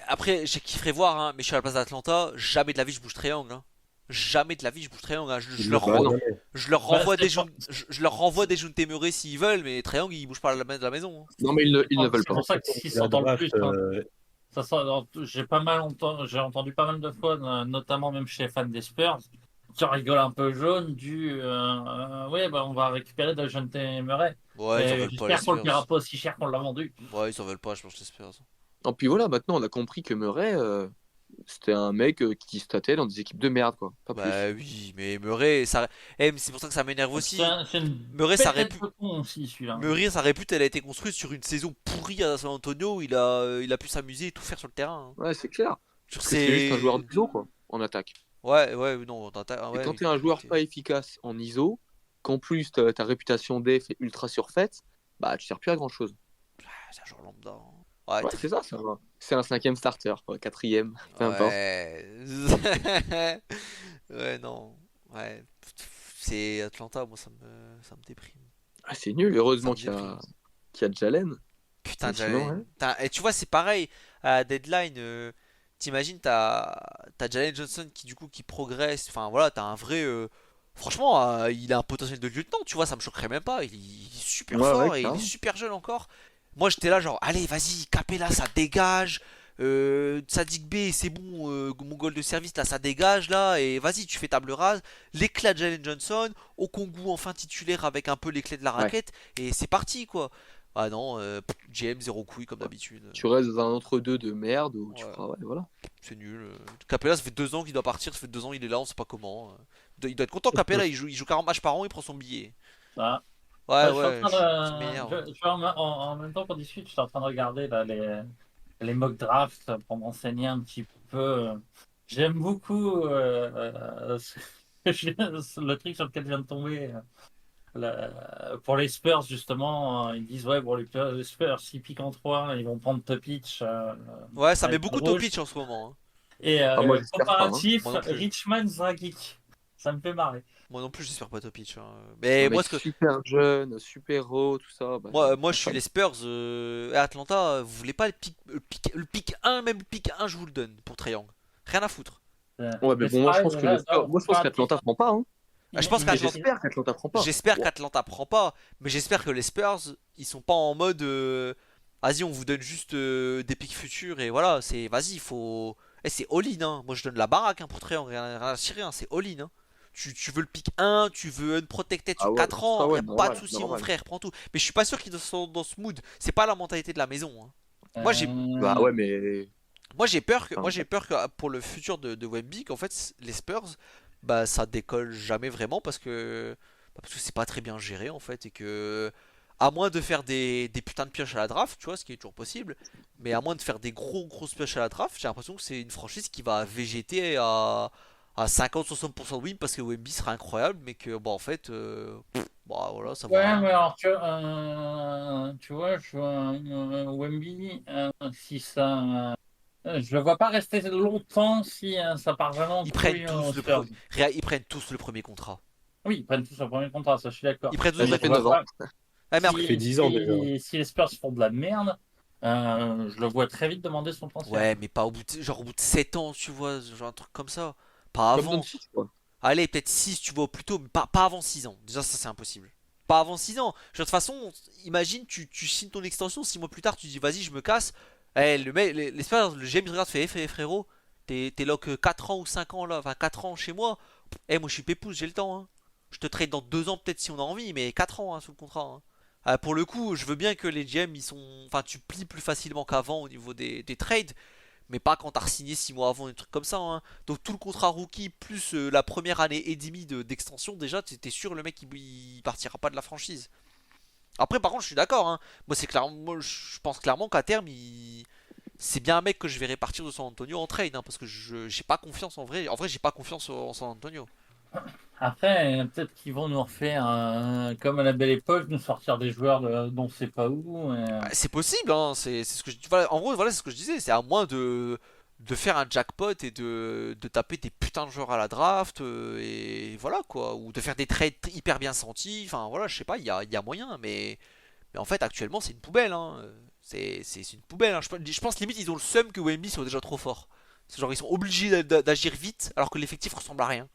Speaker 1: après, j'ai kifferé voir, hein, mais je suis à la place d'Atlanta, jamais de la vie je bouge Triangle. Hein. Jamais de la vie je bouge Triangle. Hein.
Speaker 3: Il le fera
Speaker 5: non.
Speaker 3: jamais.
Speaker 1: Je leur renvoie
Speaker 4: c'est
Speaker 1: je leur renvoie des Junte Murray s'ils veulent, mais Triangle ils bougent pas de la maison. Hein.
Speaker 5: Non, mais ils ne veulent
Speaker 4: c'est
Speaker 5: pas.
Speaker 4: pour ça que s'ils
Speaker 3: La
Speaker 4: s'entendent le
Speaker 3: draft,
Speaker 4: plus. Hein. J'ai entendu pas mal de fois, notamment même chez les fans des Spurs, qui rigolent un peu jaune ouais, bah, on va récupérer de Dejounte Murray.
Speaker 1: Ouais, ils en veulent pas les
Speaker 4: J'espère qu'on le paiera
Speaker 1: Spurs.
Speaker 4: pas aussi cher qu'on l'a vendu.
Speaker 1: Ouais, ils en veulent pas, je pense, les Spurs.
Speaker 5: Et puis voilà, maintenant, on a compris que Murray, c'était un mec qui se tâtait dans des équipes de merde, quoi. Pas plus.
Speaker 1: Bah oui, mais Murray, ça. Mais c'est pour ça que ça m'énerve aussi.
Speaker 4: C'est une
Speaker 1: Murray,
Speaker 4: belle
Speaker 1: ça
Speaker 4: tête
Speaker 1: répute.
Speaker 4: de con aussi, celui-là.
Speaker 1: Murray, sa répute, elle a été construite sur une saison pourrie à San Antonio. Il a pu s'amuser et tout faire sur le terrain. Hein.
Speaker 5: Ouais, c'est clair.
Speaker 1: Genre,
Speaker 5: Parce que c'est juste un joueur d'ISO, quoi, en attaque.
Speaker 1: Ouais, ouais, non,
Speaker 5: Et
Speaker 1: ouais,
Speaker 5: quand t'es un joueur pas efficace en ISO, qu'en plus ta réputation def est ultra surfaite, bah tu sers plus à grand chose.
Speaker 1: c'est un joueur lambda. Hein. Ouais,
Speaker 5: Ouais, c'est ça, c'est un cinquième starter, quoi, quatrième, peu importe.
Speaker 1: ouais. Ouais, non. Ouais. C'est Atlanta, moi, ça me déprime.
Speaker 5: Ah, c'est nul, heureusement
Speaker 1: Ça me déprime.
Speaker 5: qu'il y a Jalen.
Speaker 1: Putain,
Speaker 5: Mais sinon,
Speaker 1: Jalen.
Speaker 5: ouais.
Speaker 1: Et tu vois, c'est pareil. À la deadline, t'imagines, t'as Jalen Johnson qui progresse. Enfin, voilà, t'as un vrai. Franchement, il a un potentiel de lieutenant, tu vois, ça me choquerait même pas. Il est super
Speaker 5: Ouais,
Speaker 1: fort
Speaker 5: ouais,
Speaker 1: et il est
Speaker 5: clairement.
Speaker 1: super jeune encore. Moi, j'étais là, genre, allez, vas-y, Capella, ça dégage. Sadik B, c'est bon, mon goal de service, là, ça dégage, là. Et vas-y, tu fais table rase. L'éclat de Jalen Johnson. Okongu, enfin titulaire avec un peu les clés de la
Speaker 5: Ouais.
Speaker 1: raquette. Et c'est parti, quoi. Ah non, GM, zéro couille, comme d'habitude.
Speaker 5: Tu restes dans un entre-deux de merde où tu
Speaker 1: Ouais.
Speaker 5: feras, ouais, voilà.
Speaker 1: C'est nul. Capella, ça fait 2 ans qu'il doit partir, ça fait 2 ans il est là, on sait pas comment. Il doit être content, Capella, il joue 40 matchs par an, il prend son billet.
Speaker 4: Ça.
Speaker 1: Ouais,
Speaker 4: Je suis en
Speaker 1: ouais,
Speaker 4: train
Speaker 1: ça m'énerve.
Speaker 4: en même temps qu'on discute, je suis en train de regarder là, les mock drafts pour m'enseigner un petit peu. J'aime beaucoup le truc sur lequel je viens de tomber. Pour les Spurs, justement, ils disent ouais, pour les Spurs, s'ils piquent en 3, ils vont prendre Topic.
Speaker 1: Ouais, ça met
Speaker 4: avec
Speaker 1: beaucoup
Speaker 4: rouge.
Speaker 1: Topic en ce moment. Hein.
Speaker 4: Et
Speaker 5: Ah, moi, j'espère pas, hein.
Speaker 4: comparatif,
Speaker 1: Moi non plus.
Speaker 4: Richmond Dragic. Ça me fait marrer.
Speaker 1: Moi non plus, j'espère pas Topic, hein. Mais
Speaker 5: Un
Speaker 1: moi,
Speaker 5: mec super jeune, super haut, tout ça. Bah,
Speaker 1: moi, je suis les Spurs à Atlanta. Vous voulez pas le pick 1, même le pick 1, je vous le donne pour Trae Young. Rien à foutre.
Speaker 5: Ouais, mais
Speaker 4: Mais
Speaker 5: bon,
Speaker 4: c'est
Speaker 5: moi je
Speaker 4: pareil,
Speaker 5: pense que les Spurs... moi, je pense qu'Atlanta prend pas. Hein.
Speaker 1: Je pense
Speaker 5: Mais
Speaker 1: qu'Atlanta,
Speaker 5: j'espère qu'Atlanta prend pas.
Speaker 1: j'espère
Speaker 5: Bon.
Speaker 1: qu'Atlanta prend pas, mais j'espère que les Spurs, ils sont pas en mode, vas-y, on vous donne juste des pics futurs et voilà, c'est, vas-y, il faut, c'est all-in, hein. Moi, je donne la baraque, hein, pour Trae Young, rien à cirer, hein, c'est all-in, hein. Tu veux le pick 1, tu veux unprotected
Speaker 5: Ah
Speaker 1: sur
Speaker 5: ouais,
Speaker 1: 4
Speaker 5: ça
Speaker 1: ans, y
Speaker 5: ouais,
Speaker 1: a pas de
Speaker 5: normal,
Speaker 1: souci, mon
Speaker 5: normal.
Speaker 1: frère, prends tout. Mais je suis pas sûr qu'ils sont dans ce mood. C'est pas la mentalité de la maison, hein. Moi, j'ai,
Speaker 5: Bah ouais, mais...
Speaker 1: moi, j'ai peur que pour le futur de Wemby, qu'en fait, les Spurs, bah, ça décolle jamais vraiment parce que c'est pas très bien géré, en fait, et que, à moins de faire des putains de pioches à la draft, tu vois, ce qui est toujours possible, mais à moins de faire des grosses pioches à la draft, j'ai l'impression que c'est une franchise qui va végéter à 50-60% de win parce que Wemby sera incroyable, mais que, bon, en fait, bah, voilà, ça vaut
Speaker 4: Ouais,
Speaker 1: rien.
Speaker 4: mais alors, tu vois, Wemby, si ça. Je le vois pas rester longtemps si ça part vraiment en
Speaker 1: Ils prennent
Speaker 4: couille
Speaker 1: tous
Speaker 4: aux
Speaker 1: le
Speaker 4: Spurs.
Speaker 1: premier, ils prennent tous le premier contrat.
Speaker 4: Oui, ils prennent tous un premier contrat, ça je suis d'accord.
Speaker 1: Ils prennent
Speaker 5: Bah,
Speaker 1: tous
Speaker 5: ça
Speaker 1: le
Speaker 4: Mais je
Speaker 5: fait
Speaker 1: premier
Speaker 4: vois
Speaker 5: 9 ans.
Speaker 1: contrat.
Speaker 4: pas.
Speaker 1: Ah, mais
Speaker 3: Ça fait 10 ans déjà.
Speaker 4: Si les Spurs font de la merde, je le vois très vite demander son transfert.
Speaker 1: ouais, mais pas genre au bout de 7 ans, tu vois, genre un truc comme ça. Pas
Speaker 5: Comme
Speaker 1: avant.
Speaker 5: Doncic, quoi.
Speaker 1: Allez, peut-être 6 tu vois, plutôt, mais pas avant 6 ans. Déjà, ça, c'est impossible. Pas avant 6 ans. Genre, de toute façon, imagine, tu signes ton extension, 6 mois plus tard, tu dis, vas-y, je me casse. Eh, le mec, les Spurs, le GM, il regarde, fait, frérot, t'es là que 4 ans ou 5 ans, là, enfin 4 ans chez moi. Eh, moi, je suis pépouze, j'ai le temps, hein. Je te trade dans 2 ans, peut-être, si on a envie, mais 4 ans, hein, sous le contrat, hein. Pour le coup, je veux bien que les GM, ils sont. Enfin, tu plies plus facilement qu'avant au niveau des trades, mais pas quand t'as signé 6 mois avant, des trucs comme ça, hein. Donc tout le contrat rookie plus la première année et demie d'extension, déjà, t'es sûr le mec il partira pas de la franchise. Après, par contre, je suis d'accord, hein. Moi, c'est clairement, moi, je pense clairement qu'à terme, c'est bien un mec que je verrai partir de San Antonio en trade, hein, parce que j'ai pas confiance en vrai. En vrai, j'ai pas confiance en San Antonio.
Speaker 4: Après, peut-être qu'ils vont nous refaire, comme à la belle époque, nous sortir des joueurs dont on sait pas où.
Speaker 1: Bah, c'est possible, hein. C'est ce que voilà, en gros, voilà, c'est ce que je disais. C'est à moins de faire un jackpot et de taper des putains de joueurs à la draft, et voilà quoi, ou de faire des trades hyper bien sentis. Enfin voilà, je sais pas, il y a moyen, mais en fait, actuellement, c'est une poubelle, hein. C'est une poubelle, hein. Je pense limite ils ont le seum que Wemby soit déjà trop fort. C'est genre ils sont obligés d'agir vite alors que l'effectif ressemble à rien.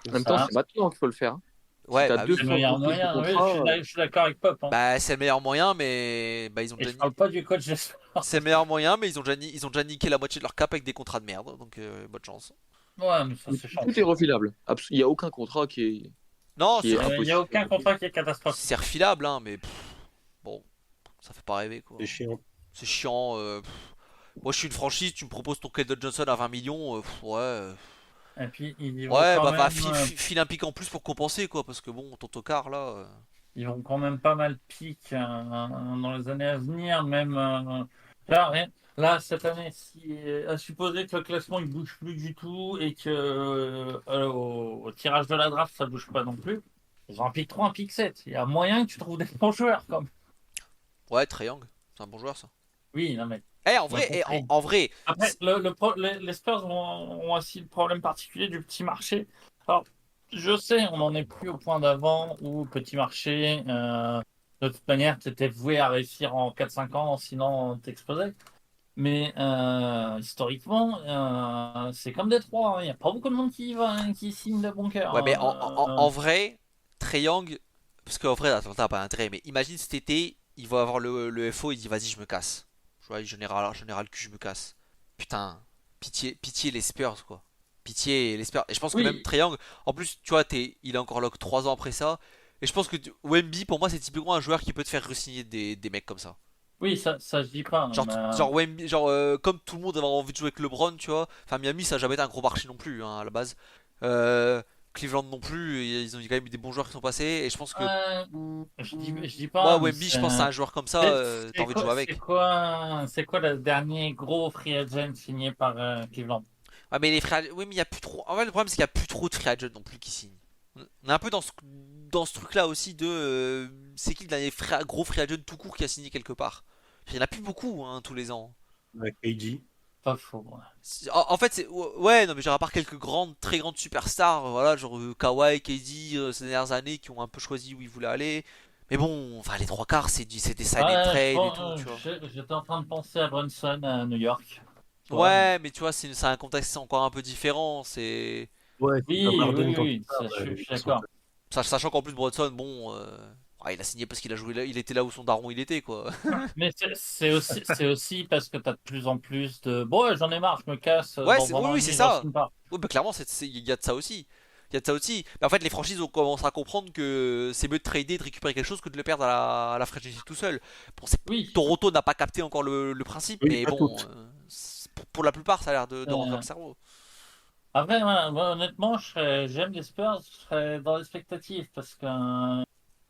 Speaker 5: En même temps,
Speaker 4: Ça,
Speaker 5: c'est maintenant qu'il faut le faire. Hein. Si
Speaker 1: Ouais,
Speaker 5: t'as
Speaker 1: bah
Speaker 5: deux
Speaker 1: oui.
Speaker 4: c'est le
Speaker 5: fois
Speaker 4: meilleur
Speaker 5: plus de
Speaker 4: moyen. Oui,
Speaker 5: contrats,
Speaker 4: je suis d'accord avec Pop. Hein.
Speaker 1: Bah c'est le meilleur moyen, mais bah ils ont
Speaker 4: Et
Speaker 1: déjà
Speaker 4: je parle pas du coach des Spurs.
Speaker 1: c'est le meilleur moyen, mais ils ont déjà niqué la moitié de leur cap avec des contrats de merde, donc bonne chance.
Speaker 4: Ouais, mais ça c'est
Speaker 5: tout est refilable. Il n'y a aucun contrat
Speaker 1: Non,
Speaker 5: qui est
Speaker 4: Il n'y a
Speaker 5: impossible.
Speaker 4: aucun contrat qui est catastrophique.
Speaker 1: c'est refilable, hein, mais bon, ça fait pas rêver quoi.
Speaker 3: C'est chiant.
Speaker 1: C'est chiant. Moi, je suis une franchise, tu me proposes ton Keldon Johnson à 20 millions, ouais.
Speaker 4: Et puis ils vont
Speaker 1: Ouais,
Speaker 4: quand
Speaker 1: bah,
Speaker 4: même,
Speaker 1: file un pic en plus pour compenser quoi, parce que bon, ton tocard là.
Speaker 4: ils vont quand même pas mal pique dans les années à venir, même. Là, là, cette année, à supposer que le classement il bouge plus du tout et que au tirage de la draft ça bouge pas non plus, ils ont un pick 3, un pick 7. Il y a moyen que tu trouves des bons joueurs comme.
Speaker 1: Ouais, Trae Young, c'est un bon joueur ça.
Speaker 4: Oui, non mais.
Speaker 1: Eh, en
Speaker 4: On a
Speaker 1: vrai,
Speaker 4: compris.
Speaker 1: en vrai,
Speaker 4: Après, les Spurs ont aussi le problème particulier du petit marché. Alors, je sais, on n'en est plus au point d'avant où petit marché, de toute manière, tu étais voué à réussir en 4-5 ans, sinon t'explosais. Mais historiquement, c'est comme Détroit, hein. Il n'y a pas beaucoup de monde qui y va, hein, qui signe de bon cœur.
Speaker 1: ouais, mais
Speaker 4: Hein.
Speaker 1: en vrai, Trae Young, parce qu'en vrai, Atlanta a pas intérêt, mais imagine cet été, il va avoir le FO, il dit vas-y, je me casse. Je vois, général cul, je me casse. Putain, pitié les Spurs, quoi. Pitié les Spurs. Et je pense que même
Speaker 4: Oui,
Speaker 1: Trae Young, en plus, tu vois, il est encore là que 3 ans après ça. Et je pense que Wemby, pour moi, c'est typiquement un joueur qui peut te faire re-signer des mecs comme ça.
Speaker 4: oui, ça je dis pas.
Speaker 1: Genre,
Speaker 4: Mais,
Speaker 1: genre, Wemby, genre comme tout le monde avait envie de jouer avec LeBron, tu vois. Enfin, Miami, ça a jamais été un gros marché non plus, hein, à la base. Euh, Cleveland non plus, ils ont quand même eu des bons joueurs qui sont passés. Et je pense que
Speaker 4: je dis
Speaker 1: moi,
Speaker 4: pas, mais
Speaker 1: Wemby, je pense que c'est un joueur comme ça, t'as envie de jouer avec.
Speaker 4: c'est quoi le dernier gros free agent signé par Cleveland?
Speaker 1: Ouais, mais les free oui, mais il y a plus trop. En fait, le problème, c'est qu'il y a plus trop de free agents non plus qui signent. On est un peu dans ce truc-là aussi de. C'est qui le dernier gros free agent tout court qui a signé quelque part? Il y en a plus beaucoup, hein, tous les ans.
Speaker 3: Avec KG.
Speaker 4: pas faux.
Speaker 1: En fait, ouais, non, mais genre, à part quelques très grandes superstars, voilà, genre Kawhi, KD, ces dernières années, qui ont un peu choisi où ils voulaient aller. Mais bon, enfin, les trois quarts, c'est des sign and
Speaker 4: Ouais,
Speaker 1: trade et tout, tu vois.
Speaker 4: j'étais en train de penser à Brunson à New York. Tu vois,
Speaker 1: Ouais, mais tu vois, c'est un contexte encore un peu différent. C'est.
Speaker 3: Ouais, c'est comme
Speaker 4: oui,
Speaker 3: Harden
Speaker 4: oui,
Speaker 3: quand il
Speaker 4: oui,
Speaker 3: part,
Speaker 4: je
Speaker 3: les
Speaker 4: suis
Speaker 3: mecs sont
Speaker 4: d'accord.
Speaker 1: Sachant qu'en plus, Bronson, bon. Il a signé parce qu'il a joué là, il était là où son daron il était, quoi.
Speaker 4: Mais c'est aussi parce que t'as de plus en plus de. Bon, ouais, j'en ai marre, je me casse
Speaker 1: Ouais,
Speaker 4: dans un
Speaker 1: oui,
Speaker 4: an et
Speaker 1: oui, c'est
Speaker 4: demi, je
Speaker 1: ça.
Speaker 4: re pas.
Speaker 1: Oui, bah clairement, il y a de ça aussi. Il y a de ça aussi. Mais en fait, les franchises ont commencé à comprendre que c'est mieux de trader, de récupérer quelque chose que de le perdre à la franchise tout seul. Bon,
Speaker 4: Oui.
Speaker 1: Toronto n'a pas capté encore le principe,
Speaker 3: Oui,
Speaker 1: mais
Speaker 3: pas
Speaker 1: bon,
Speaker 3: toutes.
Speaker 1: pour la plupart, ça a l'air de rentrer dans
Speaker 4: Euh,
Speaker 1: le cerveau.
Speaker 4: Après, voilà, moi, honnêtement, j'aime les Spurs, je serais dans l'expectative parce que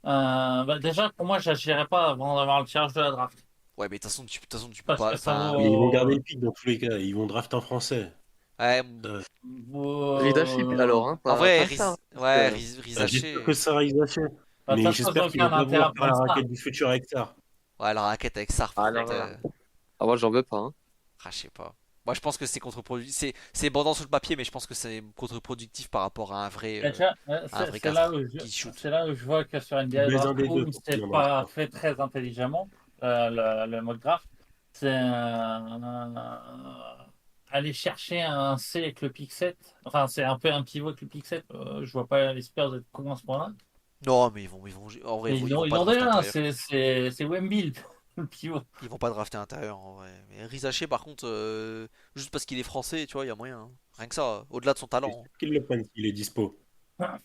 Speaker 4: bah, déjà, pour moi, j'agirais pas avant d'avoir le tirage de la draft.
Speaker 1: Ouais, mais de toute façon, tu peux
Speaker 4: Parce
Speaker 1: pas.
Speaker 4: que ça
Speaker 1: Enfin,
Speaker 3: Mais ils vont
Speaker 4: vaut.
Speaker 3: garder le pic dans tous les cas. Ils vont draft en français.
Speaker 1: ouais,
Speaker 3: Ça,
Speaker 2: Leadership, alors, hein,
Speaker 1: en vrai,
Speaker 2: pas ça. Parce
Speaker 1: Ouais,
Speaker 2: que
Speaker 1: Riz
Speaker 3: j'espère que
Speaker 1: Haché.
Speaker 3: ça arrive assez.
Speaker 4: bah,
Speaker 3: Mais
Speaker 4: ça pose
Speaker 3: j'espère qu'ils vont
Speaker 4: aucun
Speaker 3: pas
Speaker 4: intérêt à
Speaker 3: vouloir faire
Speaker 4: prendre
Speaker 3: la
Speaker 4: ça.
Speaker 3: raquette du futur avec ça.
Speaker 1: Ouais, la raquette avec Sarr, par
Speaker 2: Ah non,
Speaker 1: contre.
Speaker 2: non, non. Ah, moi, j'en veux pas. Hein.
Speaker 1: Je sais pas. Moi, je pense que c'est contre-productif. C'est bandant sur le papier, mais je pense que c'est contre-productif par rapport
Speaker 4: Et tu vois,
Speaker 1: à un vrai
Speaker 4: c'est là
Speaker 1: 4
Speaker 4: où
Speaker 1: qui shoot.
Speaker 4: c'est là où je vois que sur
Speaker 3: Ils
Speaker 4: NBA
Speaker 3: baisent un
Speaker 4: Draft
Speaker 3: des deux
Speaker 4: Room,
Speaker 3: pour qu'il
Speaker 4: c'est
Speaker 3: en draft
Speaker 4: pas
Speaker 3: pas.
Speaker 4: fait très intelligemment, le mode draft. C'est aller chercher un C avec le pick 7. Enfin, c'est un peu un pivot avec le pick 7. Je vois pas les Spurs être cons à ce point-là.
Speaker 1: Non, mais en vrai,
Speaker 4: Mais
Speaker 1: ils vont
Speaker 4: ils
Speaker 1: pas
Speaker 4: l'ont
Speaker 1: drafter
Speaker 4: déjà,
Speaker 1: intérieur.
Speaker 4: c'est Wemby, le pivot.
Speaker 1: Ils vont pas drafter intérieur, en vrai. Mais Riz Haché, par contre, juste parce qu'il est français, tu vois, il y a moyen. Hein. Rien que ça, au-delà de son
Speaker 3: C'est
Speaker 1: talent.
Speaker 3: sûr qu'ils le prennent s'il est dispo.
Speaker 1: Bah,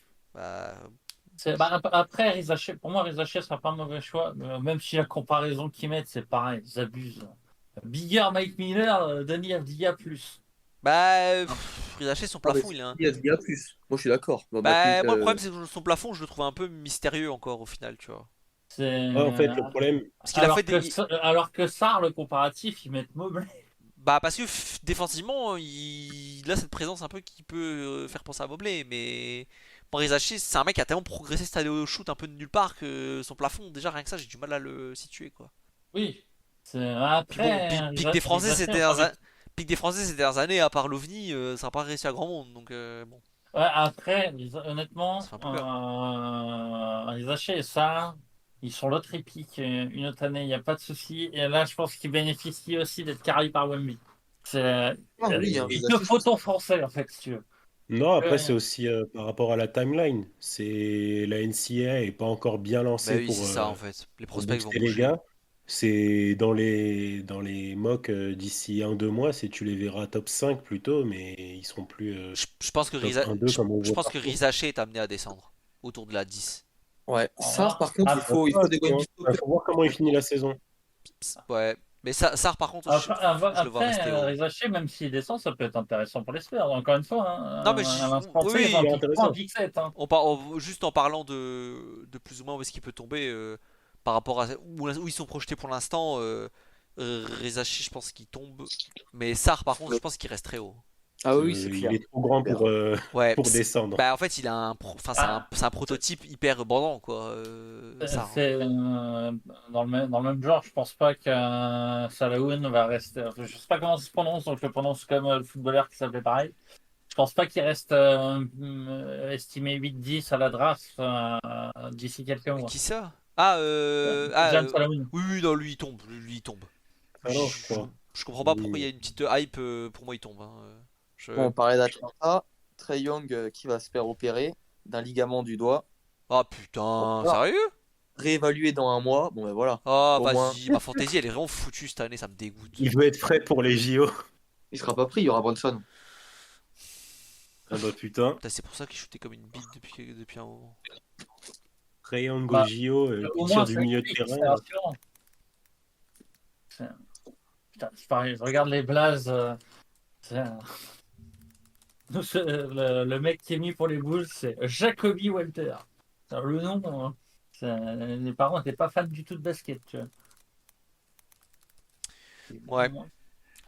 Speaker 4: Bah, après, pour moi, Rizaché sera pas un mauvais choix. Même si la comparaison qu'ils mettent, c'est pareil, ils abusent. Bigger Mike Miller, Danny Avdija plus.
Speaker 1: Riz Haché, son
Speaker 2: Ah, mais
Speaker 1: plafond, il est un.
Speaker 2: il y a ce gars plus. Moi, je suis d'accord. Bon,
Speaker 1: Bah, moi, le problème, c'est que son plafond, je le trouve un peu mystérieux encore, au final, tu vois.
Speaker 3: Ouais, en fait, le problème,
Speaker 1: Parce qu'il a fait des.
Speaker 4: Alors que Sarr, le comparatif, ils mettent Mobley.
Speaker 1: Bah parce que défensivement, il a cette présence un peu qui peut faire penser à Mobley, mais Maurice Haché, c'est un mec qui a tellement progressé cette année au shoot un peu de nulle part que son plafond, déjà rien que ça, j'ai du mal à le situer quoi.
Speaker 4: Oui.
Speaker 1: Puis bon,
Speaker 4: Après,
Speaker 1: pic des Français
Speaker 4: Rizaché,
Speaker 1: pic des Français ces dernières années, à part l'OVNI, ça n'a pas réussi à grand monde, donc bon,
Speaker 4: ouais, après,
Speaker 1: ça
Speaker 4: honnêtement,
Speaker 1: fait un peu peur.
Speaker 4: Rizaché et Sarr, ils sont l'autre épique une autre année, il n'y a pas de souci. Et là, je pense qu'ils bénéficient aussi d'être carrés par Wemby. C'est-
Speaker 2: Ah oui, hein,
Speaker 4: Il te faut ton français, en fait, si tu veux.
Speaker 3: non, après,
Speaker 4: Euh,
Speaker 3: c'est aussi par rapport à la timeline. C'est la NCAA est pas encore bien
Speaker 1: Bah
Speaker 3: lancée
Speaker 1: oui, c'est ça en fait. Les
Speaker 3: pour
Speaker 1: prospects vont
Speaker 3: booster les
Speaker 1: bouger.
Speaker 3: gars. C'est dans les mocks d'ici 1 2 mois, c'est tu les verras top 5 plutôt, mais ils seront plus
Speaker 1: Je pense que
Speaker 3: top 1 2 comme on
Speaker 1: Je
Speaker 3: voit
Speaker 1: pense que
Speaker 3: partout.
Speaker 1: Riz Haché est amené à descendre autour de la 10.
Speaker 2: Ouais. Sarr,
Speaker 4: voilà.
Speaker 2: par contre,
Speaker 4: Après,
Speaker 2: il faut des Wemby
Speaker 3: Il
Speaker 2: stoppers.
Speaker 3: faut voir comment il finit la saison.
Speaker 1: Ouais, mais Sarr par contre, je le vois rester
Speaker 4: après,
Speaker 1: haut.
Speaker 4: Rizaché, même s'il descend, ça peut être intéressant pour les Spurs. Encore une fois,
Speaker 1: Non mais
Speaker 4: à l'instant
Speaker 1: oui,
Speaker 4: T, ils ont un
Speaker 1: oui,
Speaker 3: C'est
Speaker 4: pick 3, un
Speaker 3: intéressant.
Speaker 4: pick 7. Hein.
Speaker 1: juste en parlant de plus ou moins où est-ce qu'il peut tomber par rapport à où ils sont projetés pour l'instant, Rezachi je pense qu'il tombe, mais Sarr par contre je pense qu'il reste très haut.
Speaker 2: Ah oui, c'est
Speaker 3: Il
Speaker 2: clair.
Speaker 3: est trop grand
Speaker 2: Clair.
Speaker 1: Ouais,
Speaker 3: pour descendre.
Speaker 1: bah en fait il a enfin
Speaker 4: Ah,
Speaker 1: c'est un prototype hyper bandant quoi, Sarr. Hein.
Speaker 4: c'est dans le même genre, je pense pas que Salahoun va rester. Enfin, je sais pas comment ça se prononce, donc je le prononce comme le footballeur qui s'appelait pareil. Je pense pas qu'il reste estimé 8-10 à la draft d'ici quelques mois.
Speaker 1: Qui ça?
Speaker 4: James Salahoun.
Speaker 1: Oui, oui, non, lui il tombe.
Speaker 3: Alors, je crois.
Speaker 1: Je comprends pas pourquoi il y a
Speaker 3: Il-
Speaker 1: une petite hype, pour moi il tombe. Hein.
Speaker 2: Bon,
Speaker 1: Je...
Speaker 2: on parlait d'Atlanta. Trey Young qui va se faire opérer d'un ligament du doigt.
Speaker 1: Ah
Speaker 2: Bon,
Speaker 1: putain,
Speaker 2: voilà.
Speaker 1: sérieux?
Speaker 2: Réévalué dans 1 mois. Bon, ben voilà.
Speaker 1: Oh,
Speaker 2: Au moins,
Speaker 1: vas-y, ma fantaisie elle est vraiment foutue cette année, ça me dégoûte.
Speaker 3: il veut être frais pour les JO.
Speaker 2: il sera pas pris. Il y aura Bronson.
Speaker 3: Ah bah putain,
Speaker 1: Putain, c'est pour ça qu'il shootait comme une bite depuis un moment.
Speaker 3: Trae Young au
Speaker 4: Bah,
Speaker 3: JO
Speaker 4: au
Speaker 3: qui tire
Speaker 4: moins,
Speaker 3: du
Speaker 4: ça
Speaker 3: milieu de
Speaker 4: explique,
Speaker 3: terrain.
Speaker 4: c'est rassurant. C'est- Putain, c'est pareil, je regarde les blazes. C'est- le mec qui est mis pour les Bulls, c'est Jacoby Walter. Alors, le nom, les parents n'étaient pas fans du tout de basket, tu
Speaker 1: Ouais.
Speaker 4: vois.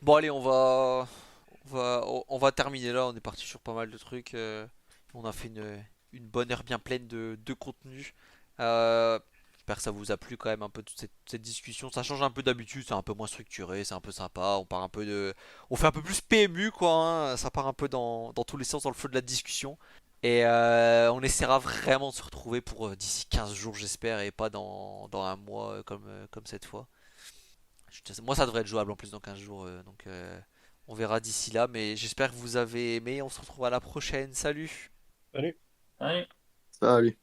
Speaker 1: Bon allez, on va terminer là, on est parti sur pas mal de trucs. On a fait une bonne heure bien pleine de contenu. Euh, J'espère que ça vous a plu quand même un peu toute cette discussion. Ça change un peu d'habitude, c'est un peu moins structuré, c'est un peu sympa. On fait un peu plus PMU quoi, hein. Ça part un peu dans tous les sens dans le feu de la discussion. Et on essaiera vraiment de se retrouver pour d'ici 15 jours j'espère et pas dans un mois comme cette fois. Moi ça devrait être jouable en plus dans 15 jours donc on verra d'ici là mais j'espère que vous avez aimé. On se retrouve à la prochaine. Salut.
Speaker 3: Salut.
Speaker 4: Ouais.
Speaker 5: Salut.